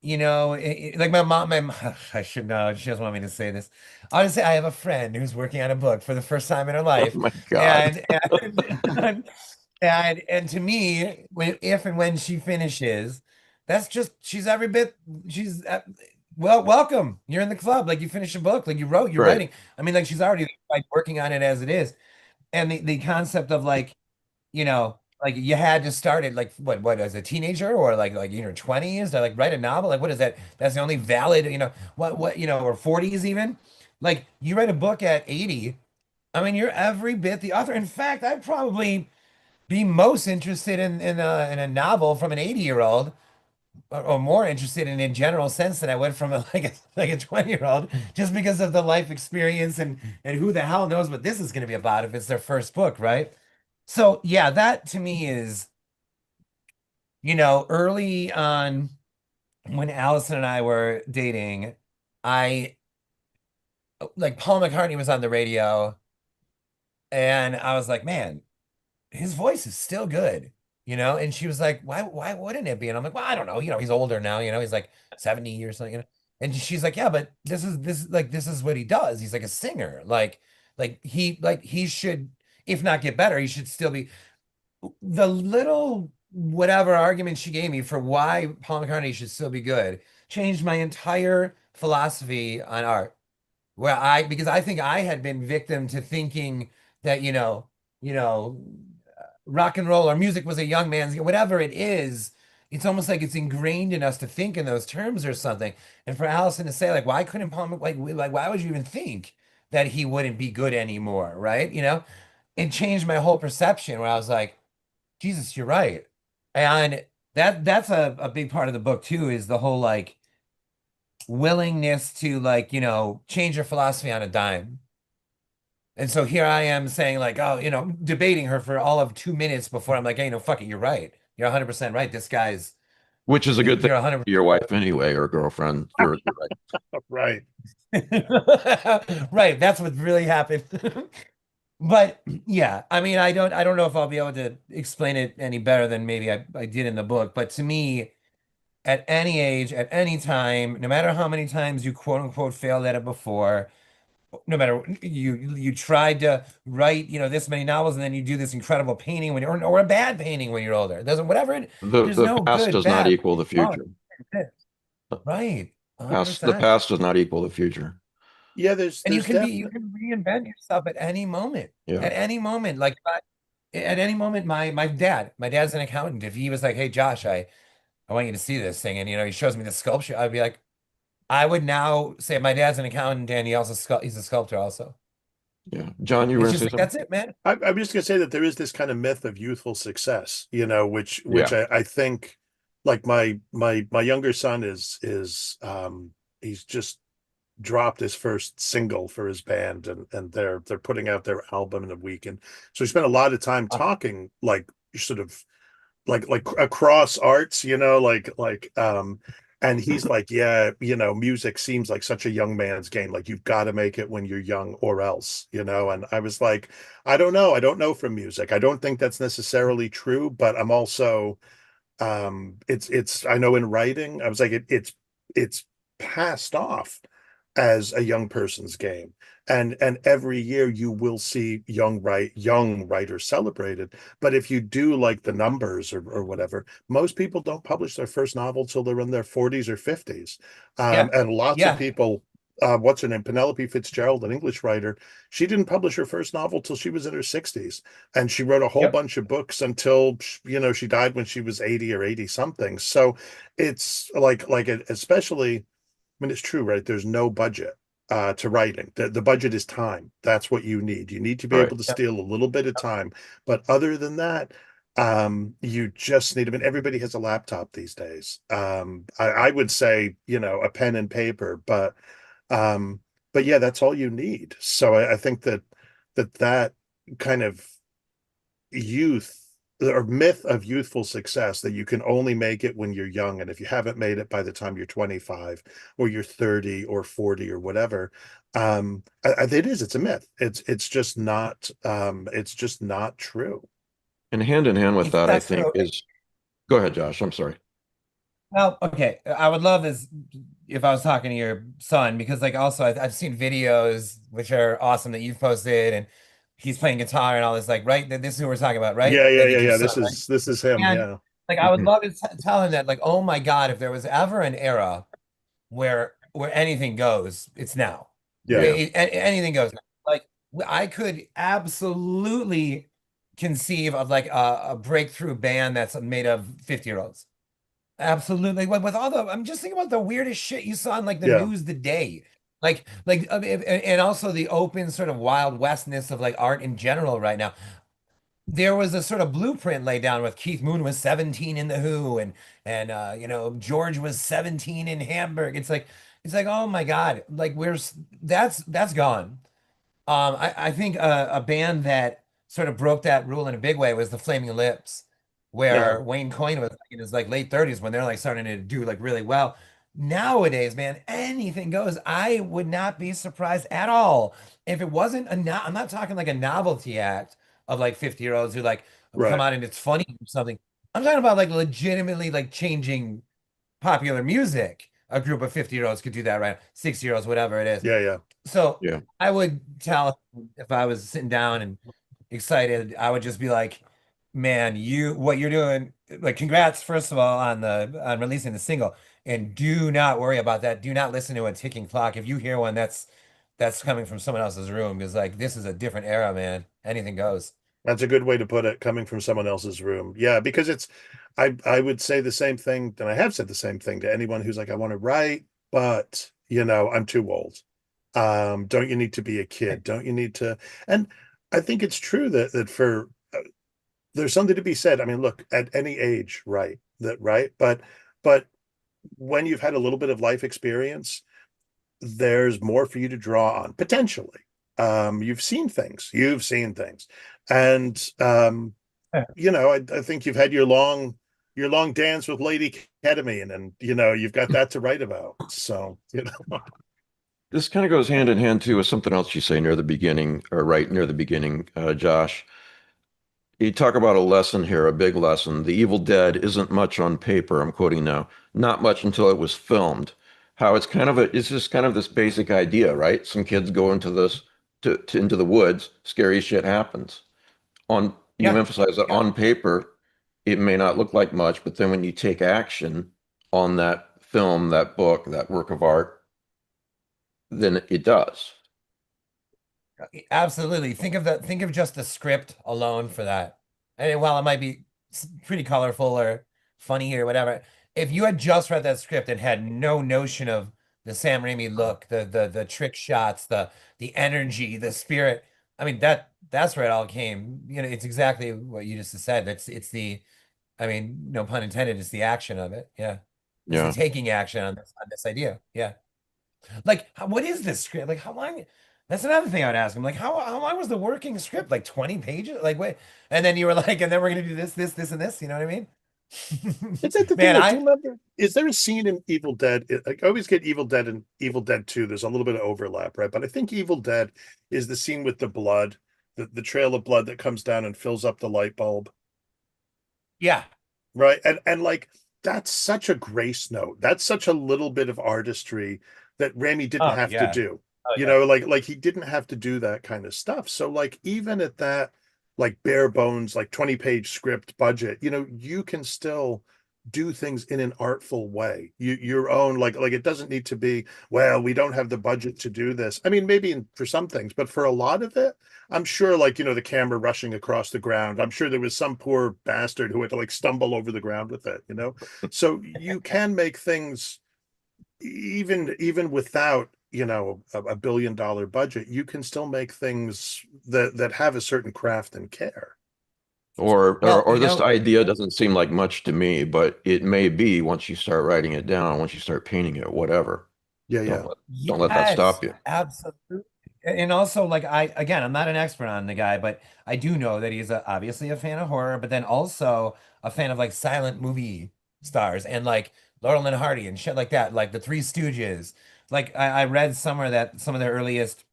like my mom, I should know, she doesn't want me to say this. I'll just say I have a friend who's working on a book for the first time in her Oh life. my God. And to me, if and when she finishes, that's just, she's well, welcome. You're in the club. Like, you finished a book, like you're Right. writing. I mean, like, she's already like working on it as it is. And the concept of like, like you had to start it like what as a teenager or like in your 20s to like write a novel. Like, what is that? That's the only valid, what, or 40s even. Like, you write a book at 80. I mean, you're every bit the author. In fact, I'd probably be most interested in a novel from an 80-year-old, or more interested in general sense than I would from a 20-year-old, just because of the life experience, and who the hell knows what this is going to be about if it's their first book, right? So yeah, that to me is, early on when Allison and I were dating, I like Paul McCartney was on the radio, and I was like, man, his voice is still good, And she was like, why wouldn't it be? And I'm like, well, I don't know, he's older now, he's like 70 or something, And she's like, yeah, but this is what he does. He's like a singer, he should, if not get better, he should still be. The little whatever argument she gave me for why Paul McCartney should still be good changed my entire philosophy on art. Because I think I had been victim to thinking that, you know, rock and roll or music was a young man's, whatever it is. It's almost like it's ingrained in us to think in those terms or something. And for Allison to say, like, why couldn't Paul, like, why would you even think that he wouldn't be good anymore? Right. It changed my whole perception where I was like, Jesus, you're right. And that's a big part of the book too, is the whole like willingness to like, change your philosophy on a dime. And so here I am saying like, oh, debating her for all of 2 minutes before I'm like, hey, no, fuck it, you're right. You're 100% right. This guy's, Which is a good thing you're for 100%. your wife anyway, or girlfriend. You're right. Right. Right. That's what really happened. But yeah, I mean, I don't know if I'll be able to explain it any better than maybe I did in the book. But to me, at any age, at any time, no matter how many times you quote unquote failed at it before, no matter you tried to write, this many novels, and then you do this incredible painting when you're, or a bad painting when you're older. It doesn't, whatever there's The no past good, does not bad, equal the wrong. future. Right. The 100%. past does not equal the future. Yeah, there's And there's you definitely can reinvent yourself at any moment. Yeah. At any moment. Like, at any moment, my dad's an accountant. If he was like, hey Josh, I want you to see this thing, and he shows me the sculpture, I'd be like, I would now say my dad's an accountant and he's a sculptor also. Yeah. John, you were It's going to just say like, something? that's it, man. I'm just gonna say that there is this kind of myth of youthful success, which Yeah. I think, like my younger son is he's just dropped his first single for his band, and they're putting out their album in a week, and so we spent a lot of time talking, like, sort of like across arts, and he's like, yeah, music seems like such a young man's game, like you've got to make it when you're young or else, and I was like, I don't know from music, I don't think that's necessarily true, but I'm also, it's I know in writing, I was like, it's passed off as a young person's game, and every year you will see young writers celebrated. But if you do like the numbers or whatever, most people don't publish their first novel till they're in their 40s or 50s. Yeah. And lots of Yeah. people, what's her name, Penelope Fitzgerald, an English writer, she didn't publish her first novel till she was in her 60s, and she wrote a whole Yep. bunch of books until she died when she was 80 or 80 something. So it's especially, I mean, it's true, right? There's no budget to writing. The budget is time. That's what you need. You need to be Right. able to Yep. steal a little bit of time. But other than that, you just need, I mean, everybody has a laptop these days. I would say, a pen and paper, um, but yeah, that's all you need. So I think that kind of youth or myth of youthful success, that you can only make it when you're young, and if you haven't made it by the time you're 25 or you're 30 or 40 or whatever, it's a myth. It's just not true. And hand in hand with that, I That's think so. is, go ahead, Josh. I'm sorry. Well, okay. I would love this if I was talking to your son, because like also I've seen videos which are awesome that you've posted, and he's playing guitar and all this, like, right? This is who we're talking about, right? Yeah, yeah, Like yeah, it's your yeah. son, This right? is this is him. And Yeah, like I would love to tell him that, like, oh my God, if there was ever an era where anything goes, it's now. yeah, Anything goes. Like I could absolutely conceive of like a breakthrough band that's made of 50-year-olds. Absolutely. With all the, I'm just thinking about the weirdest shit you saw in like the yeah, news today. And also the open sort of wild westness of like art in general right now. There was a sort of blueprint laid down with Keith Moon was 17 in The Who, and George was 17 in Hamburg. It's like, oh my God, like that's gone. I think a band that sort of broke that rule in a big way was the Flaming Lips, yeah. where Wayne Coyne was like in his like late 30s when they're like starting to do like really well. Nowadays, man, anything goes. I would not be surprised at all if it wasn't a no I'm not talking like a novelty act of like 50-year-olds who like come Right. out and it's funny or something. I'm talking about like legitimately like changing popular music. A group of 50-year-olds could do that, right? 60-year-olds, whatever it is. Yeah, yeah, So Yeah. I would tell him, if I was sitting down and excited, I would just be like, man, what you're doing, like, congrats, first of all, on releasing the single. And do not worry about that. Do not listen to a ticking clock. If you hear one, that's coming from someone else's room, because like this is a different era, man. Anything goes. that's a good way to put it, coming from someone else's room. Yeah, because I would say the same thing, and I have said the same thing to anyone who's like, I want to write, but I'm too old. Don't you need to be a kid? Don't you need to? And I think it's true that for there's something to be said. I mean, look, at any age, right? Right, but when you've had a little bit of life experience, there's more for you to draw on potentially. You've seen things, and I think you've had your long dance with Lady Ketamine, and you've got that to write about. So This kind of goes hand in hand too with something else you say near the beginning, or right near the beginning, Josh. You talk about a lesson here, a big lesson. The Evil Dead isn't much on paper. I'm quoting now. Not much until it was filmed. How it's just kind of this basic idea, right? Some kids go into into the woods, scary shit happens. You Yeah. emphasize that Yeah. on paper, it may not look like much, but then when you take action on that film, that book, that work of art, then it does. Absolutely. Think of just the script alone for that. And while it might be pretty colorful or funny or whatever, if you had just read that script and had no notion of the Sam Raimi look, the trick shots, the energy, the spirit, I mean that's where it all came. It's exactly what you just said. It's the, I mean, no pun intended, it's the action of it. Yeah. It's the Yeah. taking action on this idea. Yeah. Like, what is this script? Like, how long? That's another thing I would ask him. Like, how long was the working script? Like 20 pages? Like, wait. And then you were like, and then we're gonna do this, and this. You know what I mean? it's like the thing. Man, Like, do you remember? Is there a scene in Evil Dead? I always get Evil Dead and Evil Dead 2. There's a little bit of overlap, right? But I think Evil Dead is the scene with the blood, the trail of blood that comes down and fills up the light bulb, yeah. right? And like, that's such a grace note. That's such a little bit of artistry that Raimi didn't Oh have to yeah. do. You yeah. know, like he didn't have to do that kind of stuff. So like even at that like bare bones, like 20-page script budget, you know, you can still do things in an artful way. Your own like it doesn't need to be, well, we don't have the budget to do this. I mean, maybe for some things, but for a lot of it, I'm sure like, you know, the camera rushing across the ground. I'm sure there was some poor bastard who had to like stumble over the ground with it, you know. So you can make things even without, you know, a $1 billion budget, you can still make things that have a certain craft and care. Well, Or this idea doesn't seem like much to me, but it may be once you start writing it down, once you start painting it, whatever. Yeah, yeah. Don't let that yes, stop you. absolutely. And also, like again, I'm not an expert on the guy, but I do know that he's obviously a fan of horror, but then also a fan of like silent movie stars and like Laurel and Hardy and shit like that, like the Three Stooges. Like I read somewhere that some of their earliest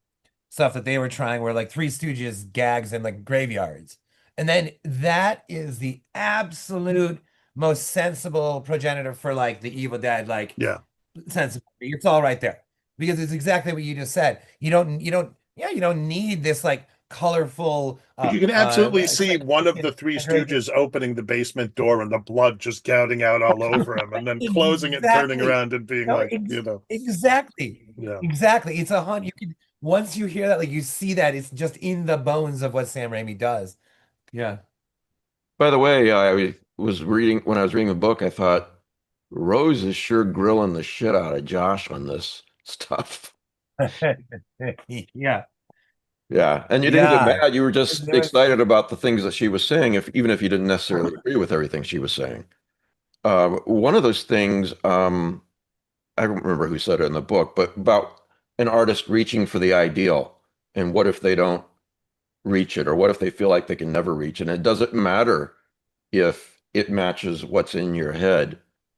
stuff that they were trying were like Three Stooges gags in like graveyards. And then that is the absolute most sensible progenitor for like the Evil Dead, like Yeah. sensibility. It's all right there because it's exactly what you just said. You don't need this like colorful, You can absolutely see one of the Three Stooges opening the basement door and the blood just gouting out all over him, and then closing it and turning exactly. around and being No, like, you know, exactly. yeah. Exactly. It's a hunt. You can once you hear that, like you see that it's just in the bones of what Sam Raimi does. Yeah. By the way, I was reading when I was reading the book, I thought Rose is sure grilling the shit out of Josh on this stuff. Yeah. Yeah, and you didn't get Yeah. mad. You were just There was excited about the things that she was saying, if even if you didn't necessarily agree with everything she was saying. One of those things, I don't remember who said it in the book, but about an artist reaching for the ideal, and what if they don't reach it, or what if they feel like they can never reach it? And it doesn't matter if it matches what's in your head.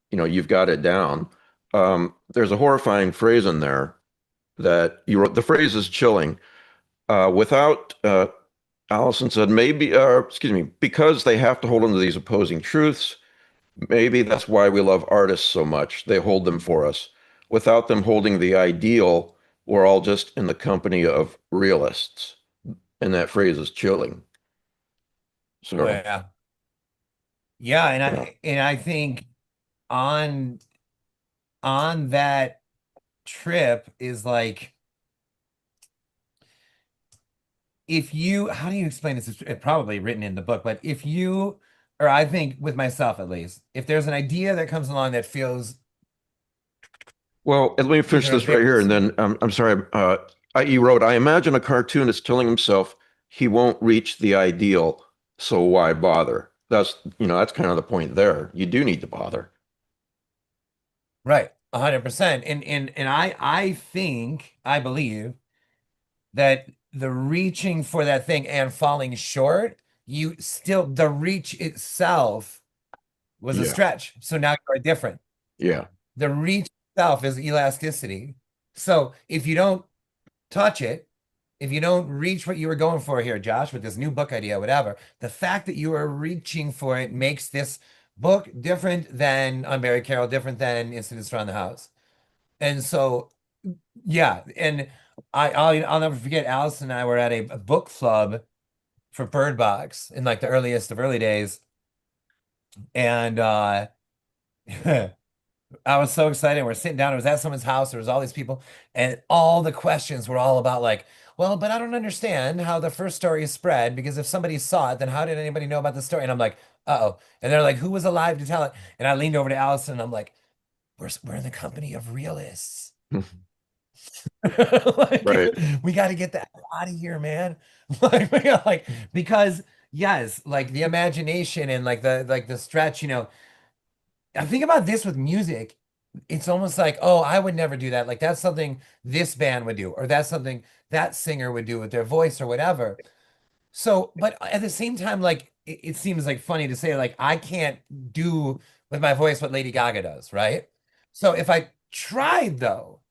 You know, you've got it down. There's a horrifying phrase in there that you wrote. The phrase is chilling. Without Allison said, maybe, excuse me, because they have to hold on to these opposing truths. Maybe that's why we love artists so much. They hold them for us. Without them holding the ideal, we're all just in the company of realists. And that phrase is chilling. oh So, yeah. Yeah, and yeah. I think on that trip is like if you how do you explain this? It's probably written in the book, but if you or I think with myself at least, if there's an idea that comes along that feels Well, let me finish either a this very right here, and then I'm sorry. You wrote, I imagine a cartoonist telling himself he won't reach the ideal, so why bother? That's kind of the point there. You do need to bother. right, 100%. And I think I believe that the reaching for that thing and falling short, you still the reach itself was a Yeah, stretch. So now you're different. yeah, The reach itself is elasticity. So if you don't touch it, if you don't reach what you were going for here, Josh, with this new book idea, whatever, the fact that you are reaching for it makes this book different than Unburied Carol, different than Incidents Around the House. And so, yeah, and I'll never forget. Alice and I were at a book club for Bird Box in like the earliest of early days, and I was so excited. We're sitting down. It was at someone's house. There was all these people, and all the questions were all about like, well, but I don't understand how the first story is spread because if somebody saw it, then how did anybody know about the story? And I'm like, uh-oh. And they're like, who was alive to tell it? And I leaned over to Allison and I'm like, we're in the company of realists. Like, right. we got to get that out of here, man. Like, because yes, like the imagination and like the stretch, I think about this with music. It's almost like, oh, I would never do that. Like that's something this band would do, or that's something that singer would do with their voice or whatever. So, but at the same time, like it seems like funny to say, like I can't do with my voice what Lady Gaga does, right? So if I tried though,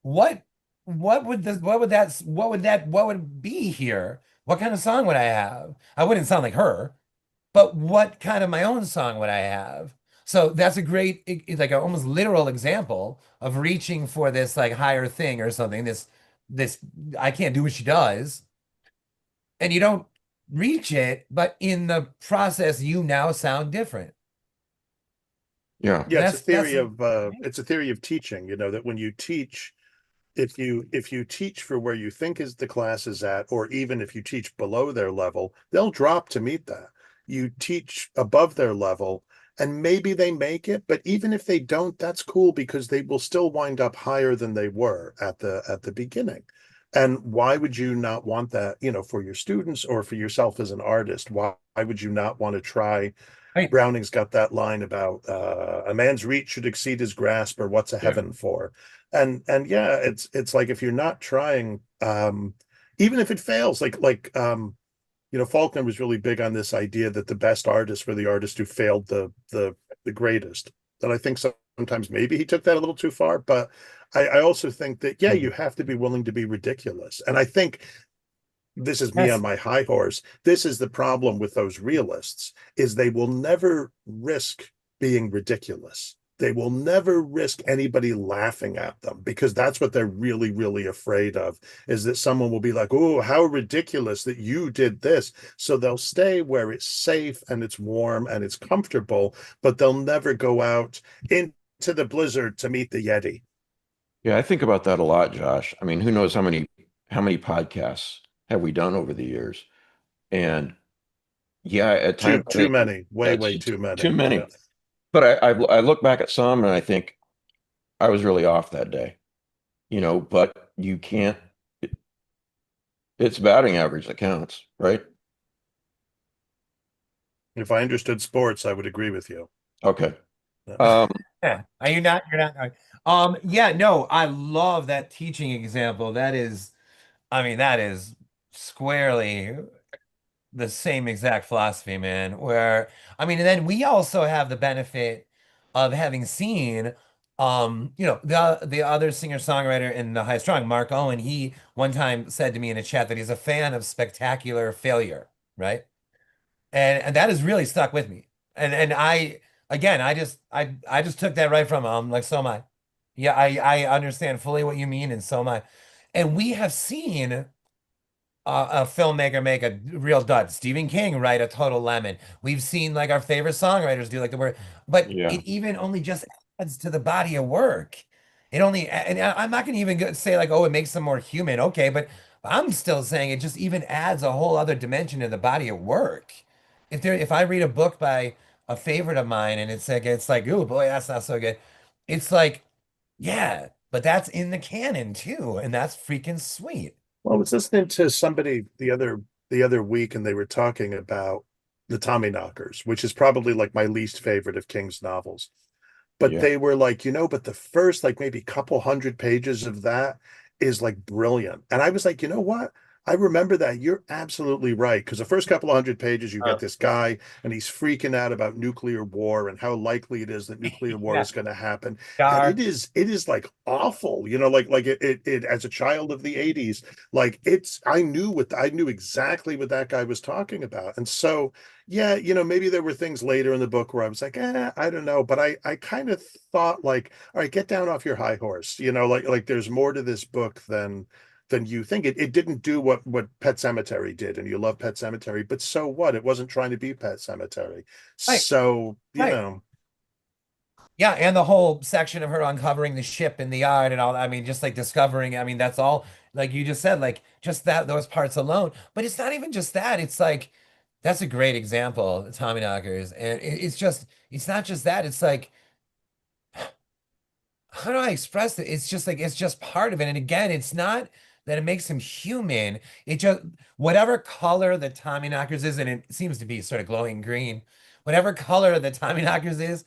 what what would it be here? What kind of song would I have? I wouldn't sound like her, but what kind of my own song would I have? So that's a great, it's like an almost literal example of reaching for this like higher thing or something, this this, I can't do what she does. And you don't reach it, but in the process, you now sound different. Yeah. Yeah, it's a That's theory of teaching, that when you teach, if you teach for where you think is the class is at, or even if you teach below their level, they'll drop to meet that. You teach above their level and maybe they make it, but even if they don't, that's cool because they will still wind up higher than they were at the beginning. And why would you not want that, for your students or for yourself as an artist? Why would you not want to try? right. Browning's got that line about a man's reach should exceed his grasp, or what's a Yeah. heaven for? And yeah, it's like if you're not trying, even if it fails, Faulkner was really big on this idea that the best artists were the artists who failed the greatest. And I think sometimes maybe he took that a little too far, but I also think that yeah, you have to be willing to be ridiculous. And I think this is me on Yes. my high horse. This is the problem with those realists is they will never risk being ridiculous. They will never risk anybody laughing at them because that's what they're really, really afraid of is that someone will be like, oh, how ridiculous that you did this. So they'll stay where it's safe and it's warm and it's comfortable, but they'll never go out into the blizzard to meet the Yeti. Yeah, I think about that a lot, Josh. I mean, who knows how many podcasts have we done over the years? And yeah, at Too times I too think many, way, that's way too too many. many. Yeah. But I look back at some and I think I was really off that day, but you can't, it's batting average that counts, right? If I understood sports, I would agree with you. Okay. Yeah. Yeah. Are you not? You're not. Yeah, no, I love that teaching example. That is, I mean, that is squarely the same exact philosophy, man. Where, I mean, and then we also have the benefit of having seen, the other singer-songwriter in the High Strung, Mark Owen, he one time said to me in a chat that he's a fan of spectacular failure, right? And that has really stuck with me. And I again, I just took that right from him. I'm like, so am I. Yeah, I understand fully what you mean, and so am I. And we have seen a filmmaker make a real dud. Stephen King write a total lemon. We've seen like our favorite songwriters do like the word, but Yeah. it even only just adds to the body of work. It only, and I'm not going to even say like, oh, it makes them more human. Okay, but I'm still saying it just even adds a whole other dimension to the body of work. If I read a book by a favorite of mine and it's like, oh boy, that's not so good. It's like, yeah, but that's in the canon too, and that's freaking sweet. Well, I was listening to somebody the other week, and they were talking about the Tommyknockers, which is probably like my least favorite of King's novels. But Yeah. they were like, but the first like maybe couple hundred pages of that is like brilliant. And I was like, you know what? I remember that. You're absolutely right. Because the first couple of hundred pages, you get this guy and he's freaking out about nuclear war and how likely it is that nuclear war Yeah, is going to happen. And dark. it is like awful, like it as a child of the 80s, like I knew exactly what that guy was talking about. And so yeah, maybe there were things later in the book where I was like, I don't know, but I kind of thought like, all right, get down off your high horse, like there's more to this book than you think. It didn't do what Pet Cemetery did, and you love Pet Cemetery, but so what? It wasn't trying to be Pet Cemetery. Right, So, right. Yeah, and the whole section of her uncovering the ship in the yard and all that. I mean, just like discovering, I mean, that's all like you just said, like just that those parts alone. But it's not even just that. It's like that's a great example, Tommyknockers. And it's not just that. It's like, how do I express it? It's just like it's just part of it. And again, it's not that it makes him human. It just whatever color the Tommyknockers is, and it seems to be sort of glowing green, whatever color the Tommyknockers is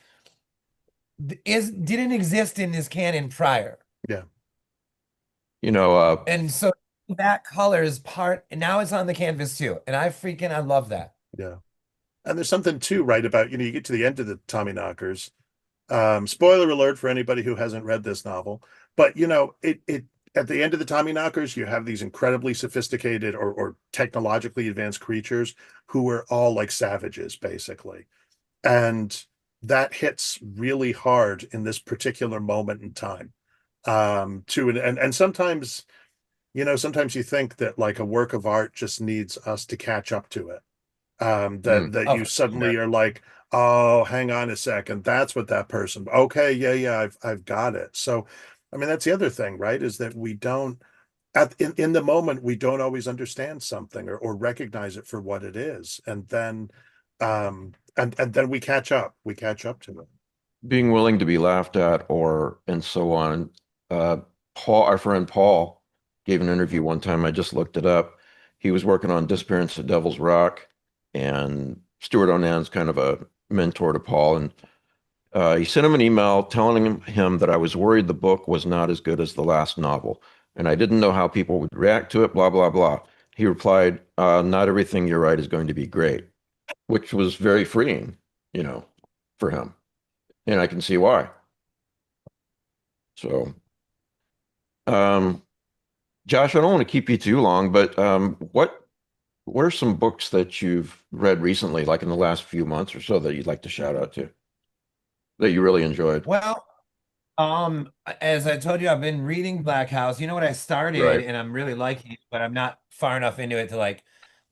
didn't exist in this canon prior. yeah, You know, And so that color is part, and now it's on the canvas too. And I love that. yeah. And there's something too, right, about, you get to the end of the Tommyknockers. Spoiler alert for anybody who hasn't read this novel, but it at the end of the Tommyknockers, you have these incredibly sophisticated or technologically advanced creatures who are all like savages, basically. And that hits really hard in this particular moment in time. And sometimes sometimes you think that like a work of art just needs us to catch up to it. Mm. That Oh, you for suddenly sure. are like, oh, hang on a second, that's what that person. Okay, yeah, I've got it. So, I mean, that's the other thing, right? Is that we don't in the moment we don't always understand something or recognize it for what it is, and then and then we catch up to it. Being willing to be laughed at or and so on. Uh, our friend Paul, gave an interview one time. I just looked it up. He was working on Disappearance at Devil's Rock, and Stuart Onan's kind of a mentor to Paul. And he sent him an email telling him that I was worried the book was not as good as the last novel, and I didn't know how people would react to it, blah, blah, blah. He replied, not everything you write is going to be great, which was very freeing, you know, for him. And I can see why. So, um, Josh, I don't want to keep you too long, but what are some books that you've read recently, like in the last few months or so, that you'd like to shout out to that you really enjoyed? Well, as I told you, I've been reading Black House. You know what I started Right. and I'm really liking it, but I'm not far enough into it to like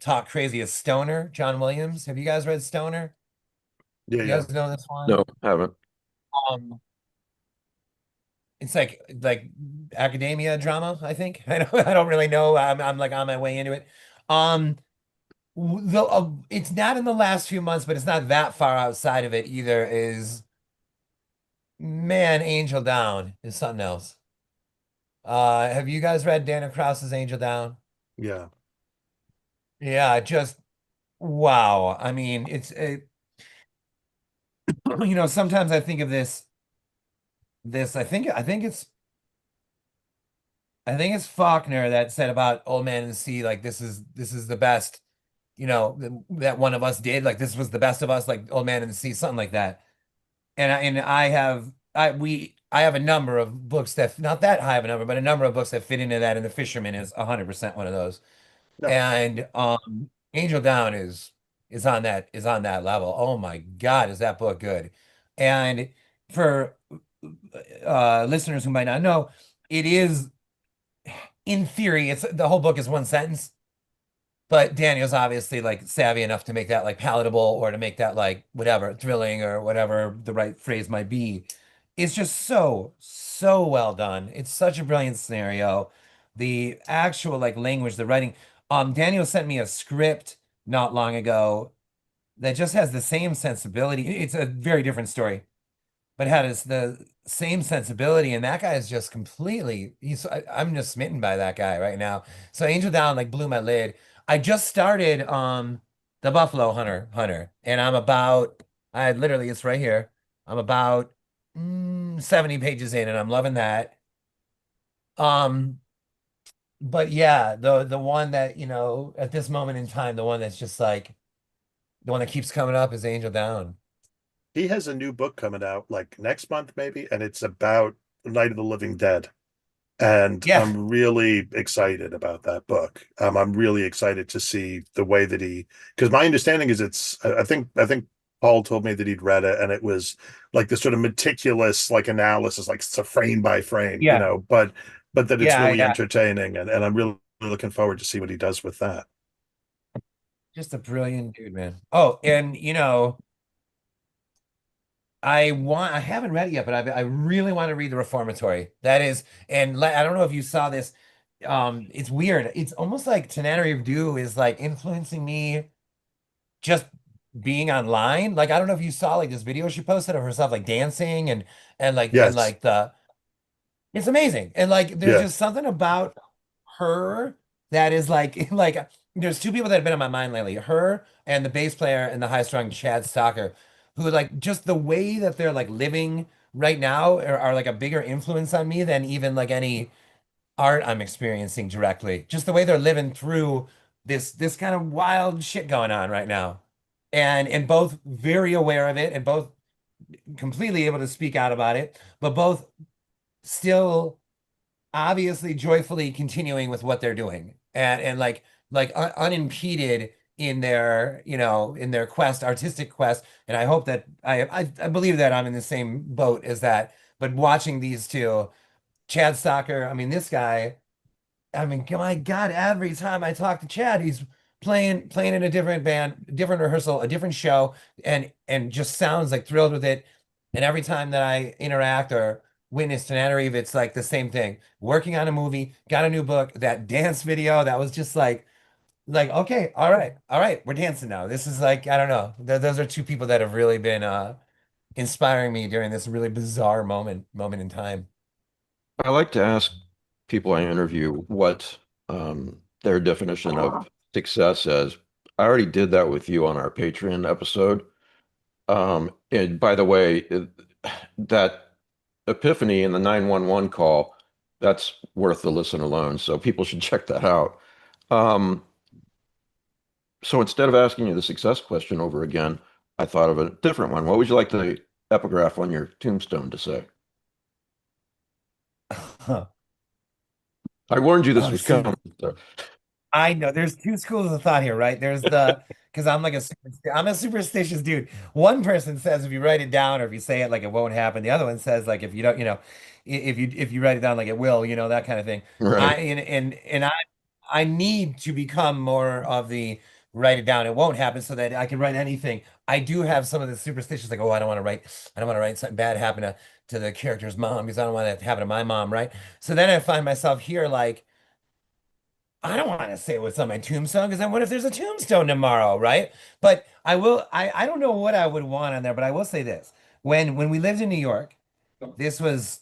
talk crazy as Stoner, John Williams. Have you guys read Stoner? Yeah, You yeah. guys know this one? No, haven't. Um, it's like academia drama, I think. I don't really know. I'm like on my way into it. Um, it's not in the last few months, but it's not that far outside of it either. Is man, Angel Down is something else. Have you guys read Dana Krause's Angel Down? Yeah. Yeah, just wow. I mean, sometimes I think of this I think it's Faulkner that said about Old Man and the Sea, like this is the best, that one of us did. Like this was the best of us, like Old Man and the Sea, something like that. And I have a number of books that not that high of a number, but a number of books that fit into that, and The Fisherman is 100% one of those. No. And Angel Down is on that level. Oh my God, is that book good? And for listeners who might not know, it is in theory, it's the whole book is one sentence, but Daniel's obviously like savvy enough to make that like palatable or to make that like whatever thrilling or whatever the right phrase might be. It's just so well done. It's such a brilliant scenario. The actual like language, the writing. Daniel sent me a script not long ago that just has the same sensibility. It's a very different story, but had the same sensibility. And that guy is just completely, I'm just smitten by that guy right now. So Angel Down like blew my lid. I just started the Buffalo Hunter, and I literally, it's right here. I'm about 70 pages in, and I'm loving that. Um, but yeah, the one that, at this moment in time, the one that's just like the one that keeps coming up is Angel Down. He has a new book coming out like next month, maybe, and it's about Night of the Living Dead. And Yeah, I'm really excited about that book. I'm really excited to see the way that because my understanding is I think Paul told me that he'd read it and it was like this sort of meticulous like analysis, like it's a frame by frame, yeah, but that it's yeah, really yeah. entertaining, and I'm really looking forward to see what he does with that. Just a brilliant dude, man. Oh, and I haven't read it yet, but I really want to read The Reformatory. That is, and I don't know if you saw this. It's weird. It's almost like Tananary of Dew is like influencing me just being online. Like I don't know if you saw like this video she posted of herself like dancing and Yes. like it's amazing. And like there's Yeah. just something about her that is like like there's two people that have been on my mind lately. Her and the bass player and the high strung Chad Stalker, who like just the way that they're like living right now are like a bigger influence on me than even like any art I'm experiencing directly. Just the way they're living through this kind of wild shit going on right now. And both very aware of it and both completely able to speak out about it, but both still obviously joyfully continuing with what they're doing and like unimpeded in their artistic quest. And I hope that I believe that I'm in the same boat as that. But watching these two, Chad Stocker, I mean, this guy, I mean, my God, every time I talk to Chad, he's playing in a different band, different rehearsal, a different show, and just sounds like thrilled with it. And every time that I interact or witness Tenerife, it's like the same thing. Working on a movie, got a new book, that dance video, that was just like, okay, all right, we're dancing now. This is like, I don't know. Those are two people that have really been inspiring me during this really bizarre moment in time. I like to ask people I interview what their definition of success is. I already did that with you on our Patreon episode. And by the way, that epiphany in the 911 call, that's worth the listen alone. So people should check that out. Um, so instead of asking you the success question over again, I thought of a different one. What would you like the epigraph on your tombstone to say? Huh. I warned you this Oh, was see, coming. So. I know there's two schools of thought here, right? There's the because I'm a superstitious dude. One person says if you write it down or if you say it like it won't happen. The other one says like if you don't, if you write it down like it will, that kind of thing. I Right. and I need to become more of the write it down, it won't happen so that I can write anything. I do have some of the superstitions like, oh, I don't want to write something bad happen to the character's mom because I don't want that to happen to my mom, right? So then I find myself here like I don't want to say what's on my tombstone because then what if there's a tombstone tomorrow, right? But I don't know what I would want on there, but I will say this. When we lived in New York, this was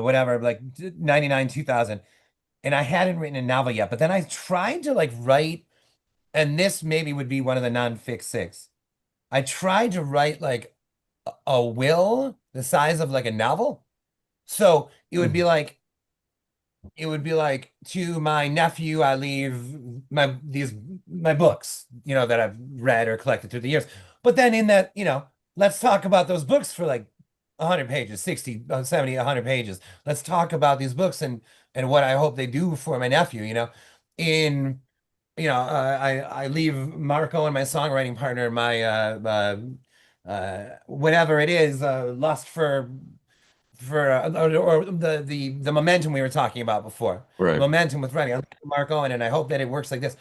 whatever, like 99, 2000, and I hadn't written a novel yet, but then I tried to like write, and this maybe would be one of the non-fic six. I tried to write like a will the size of like a novel. So it would be like to my nephew, I leave my books, that I've read or collected through the years. But then in that, let's talk about those books for like 100 pages, 60, 70, 100 pages. Let's talk about these books and what I hope they do for my nephew, In I leave Marco and my songwriting partner, my whatever it is, lust or the momentum we were talking about before. Right. Momentum with writing. I look at Mark Owen and I hope that it works like this.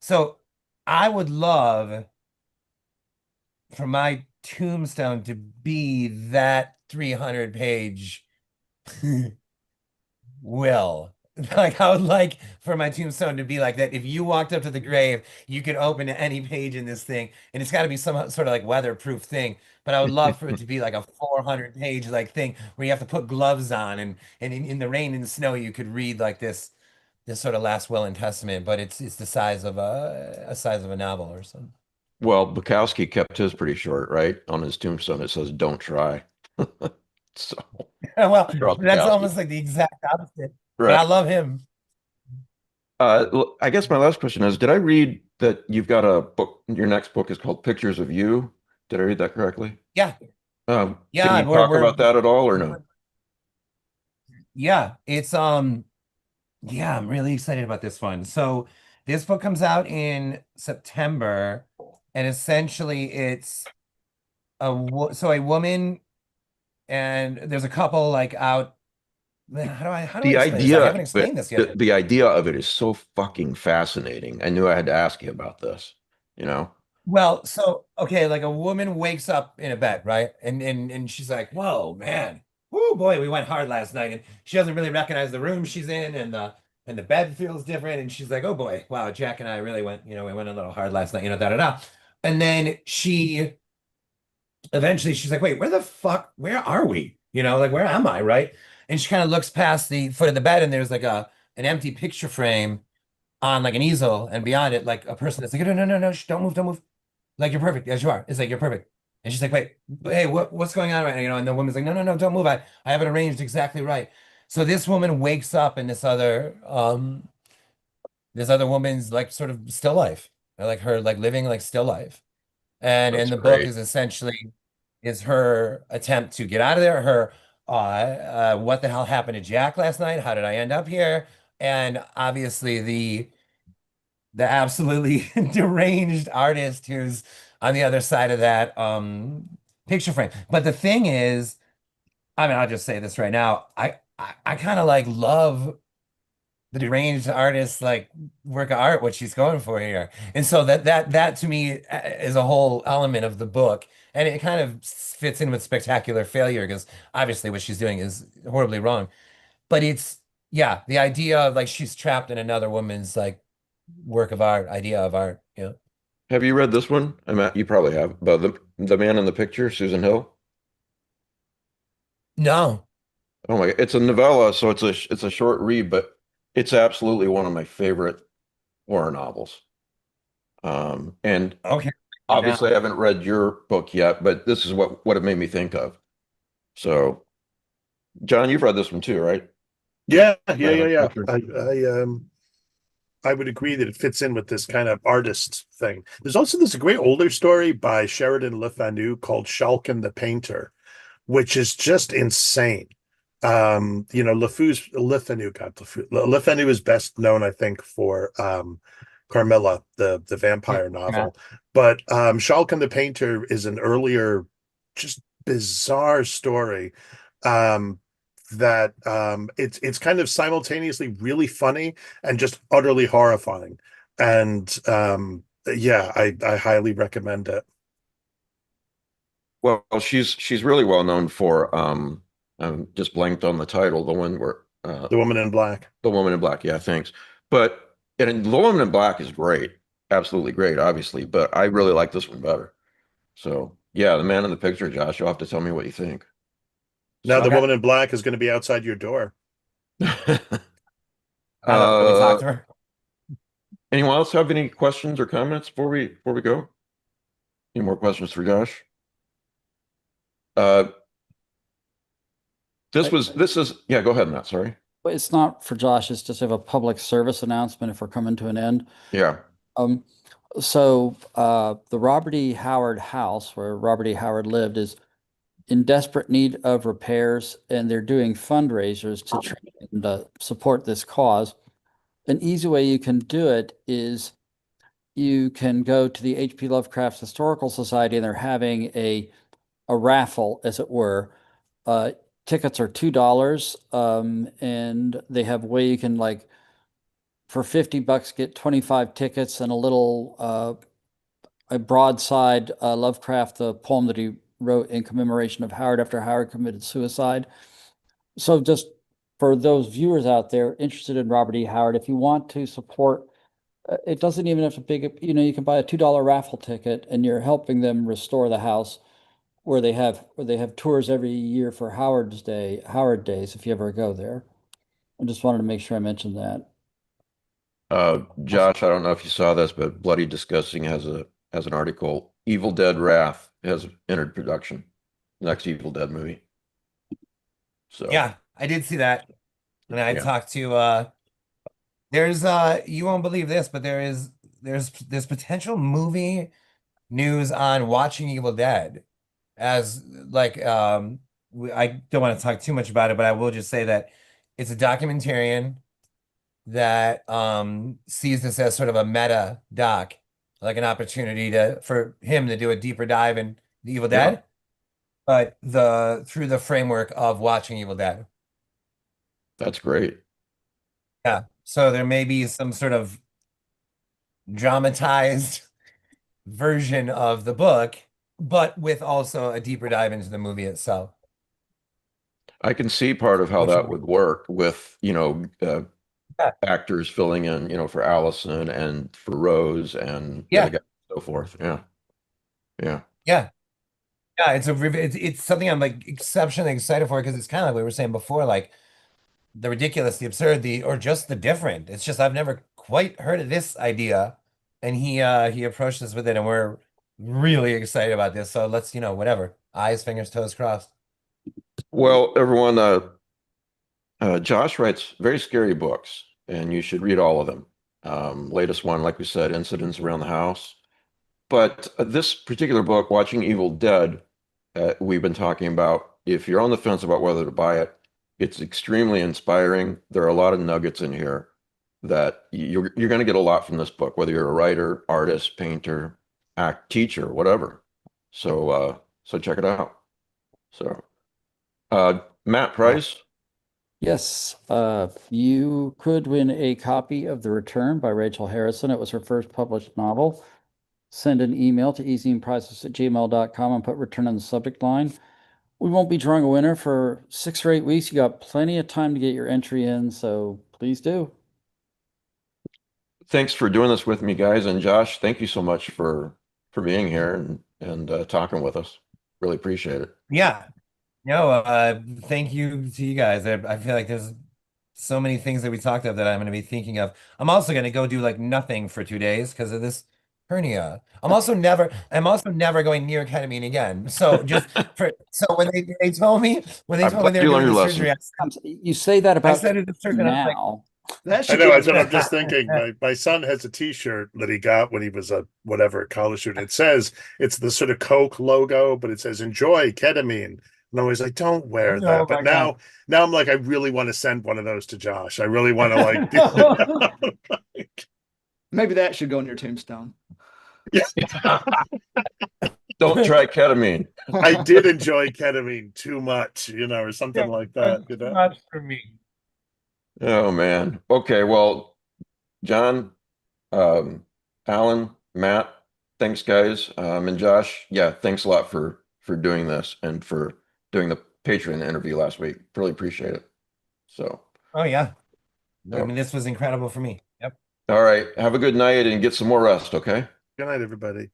So I would love for my tombstone to be that 300-page will. Like I would like for my tombstone to be like that. If you walked up to the grave, you could open any page in this thing, and it's got to be some sort of like weatherproof thing. But I would love for it to be like a 400-page like thing where you have to put gloves on, and in the rain and the snow, you could read like this sort of last will and testament. But it's the size of a size of a novel or something. Well, Bukowski kept his pretty short, right? On his tombstone, it says, "Don't try." So, Well, Charles that's Bukowski. almost like the exact opposite. But Right. I love him. I guess my last question is, did I read that you've got a book, your next book is called Pictures of You? Did I read that correctly? Yeah, Can yeah, you and we're talk we're about that at all or no? yeah, it's yeah, I'm really excited about this one. So this book comes out in September, and essentially it's so a woman and there's a couple like out. How do I The explain this? I idea, haven't explained this yet. the idea of it is so fucking fascinating. I knew I had to ask you about this, you know? Well, so okay, like a woman wakes up in a bed, right? And she's like, "Whoa, man. Whoo, boy, we went hard last night." And she doesn't really recognize the room she's in and the bed feels different and she's like, "Oh boy, wow, Jack and I really went, we went a little hard last night, da da da." And then she eventually she's like, "Wait, where are we? Like where am I, right?" And she kind of looks past the foot of the bed and there's like an empty picture frame on like an easel and beyond it like a person that's like, "No, no, no, no, don't move, don't move. Like you're perfect as you are." It's like you're perfect. And she's like, "Wait, hey, what's going on right now?" And the woman's like, "No, no, no, don't move. I have it arranged exactly right." So this woman wakes up in this other woman's like sort of still life. Like her like living like still life. And That's the book great. is essentially is her attempt to get out of there, her what the hell happened to Jack last night? How did I end up here? And obviously the absolutely deranged artist who's on the other side of that picture frame. But the thing is, I mean, I'll just say this right now. I kind of like love the deranged artist like work of art, what she's going for here. And so that to me is a whole element of the book. And it kind of fits in with spectacular failure because obviously what she's doing is horribly wrong. But it's yeah, the idea of like she's trapped in another woman's like work of art, idea of art. Yeah. Have you read this one? You probably have. But the man in the picture, Susan Hill. No. Oh my, it's a novella, so it's a short read, but it's absolutely one of my favorite horror novels. And Okay. Now. obviously I haven't read your book yet, but this is what it made me think of. So, John, you've read this one too, right? Yeah, yeah, Man yeah, in the yeah. Picture. I would agree that it fits in with this kind of artist thing. There's a great older story by Sheridan Le Fanu called Shulkin the Painter, which is just insane. Le Fanu, God, Le Fanu is best known, I think, for Carmilla, the Yeah. vampire novel. But Shulkin the Painter is an earlier, just bizarre story. Um, that it's kind of simultaneously really funny and just utterly horrifying. And yeah, I highly recommend it. Well, she's really well known for just blanked on the title, the one where The Woman in Black. The Woman in Black. Yeah, thanks. But and The Woman in Black is great, absolutely great, obviously. But I really like this one better. So yeah, The Man in the Picture, Josh. You'll have to tell me what you think. Now The So, Okay. Woman in Black is going to be outside your door. Now that we uh, talked to her. anyone else have any questions or comments before we go? Any more questions for Josh? Uh, I- this is yeah. Go ahead, Matt. Sorry. But it's not for Josh, it's just a public service announcement if we're coming to an end. Yeah. Um, the Robert E. Howard house where Robert E. Howard lived is in desperate need of repairs, and they're doing fundraisers to try and support this cause. An easy way you can do it is you can go to the H.P. Lovecraft Historical Society, and they're having a raffle, as it were. Uh, Tickets are $2, and they have a way you can like for $50 get 25 tickets and a little a broadside Lovecraft, the poem that he wrote in commemoration of Howard after Howard committed suicide. So just for those viewers out there interested in Robert E. Howard, if you want to support, it doesn't even have to big, you can buy a $2 raffle ticket and you're helping them restore the house where they have tours every year for Howard Days, if you ever go there. I just wanted to make sure I mentioned that. Josh, I don't know if you saw this, but Bloody Disgusting has an article. Evil Dead Wrath has entered production. Next Evil Dead movie. So Yeah, I did see that. And I yeah. talked to there's you won't believe this, but there's potential movie news on Watching Evil Dead as like I don't want to talk too much about it, but I will just say that it's a documentarian that sees this as sort of a meta doc, like an opportunity for him to do a deeper dive in the Evil Yeah, Dead, but the through the framework of Watching Evil Dead. that's great. Yeah. So there may be some sort of dramatized version of the book, but with also a deeper dive into the movie itself, I can see part of how which that would work with, yeah, actors filling in, for Allison and for Rose and the other yeah, guy, and so forth. Yeah. Yeah. yeah, yeah. It's something I'm like exceptionally excited for because it's kind of like we were saying before, like the ridiculous, the absurd, or just the different. It's just I've never quite heard of this idea, and he approached us with it, and we're really excited about this. So let's, whatever. Eyes, fingers, toes crossed. Well, everyone, Josh writes very scary books, and you should read all of them. Latest one, like we said, Incidents Around the House. But this particular book, Watching Evil Dead, we've been talking about, if you're on the fence about whether to buy it, it's extremely inspiring. There are a lot of nuggets in here that you're going to get a lot from this book, whether you're a writer, artist, painter, teacher, whatever. So check it out. So, Matt Yeah. Price, Yes, you could win a copy of The Return by Rachel Harrison. It was her first published novel. Send an email to easyandpriceless@gmail.com and put return in the subject line. We won't be drawing a winner for 6 or 8 weeks. You got plenty of time to get your entry in, so please do. Thanks for doing this with me, guys. And Josh, thank you so much for being here and talking with us. Really appreciate it. Yeah. No, thank you to you guys. I feel like there's so many things that we talked of that I'm going to be thinking of. I'm also going to go do like nothing for 2 days because of this hernia. I'm also never going near ketamine again. So when they told me I'm glad they were you doing learned the your surgery, lesson. You say that I about said it the surgeon. I was like, now. That I should know, get that's what I'm just thinking. My son has a T-shirt that he got when he was a whatever college student. It says it's the sort of Coke logo, but it says "Enjoy ketamine." And I was like, "Don't wear oh that." my But God. now I'm like, I really want to send one of those to Josh. I really want to like do it. maybe that should go on your tombstone. Don't try ketamine. I did enjoy ketamine too much, or something Yeah, like that's that. too much for me. Oh man. Okay, well, John, Alan, Matt, thanks guys. And Josh, yeah, thanks a lot for doing this and for doing the Patreon interview last week. Really appreciate it. So, Oh yeah. I yep. mean, this was incredible for me. Yep. All right. Have a good night and get some more rest, okay? Good night, everybody.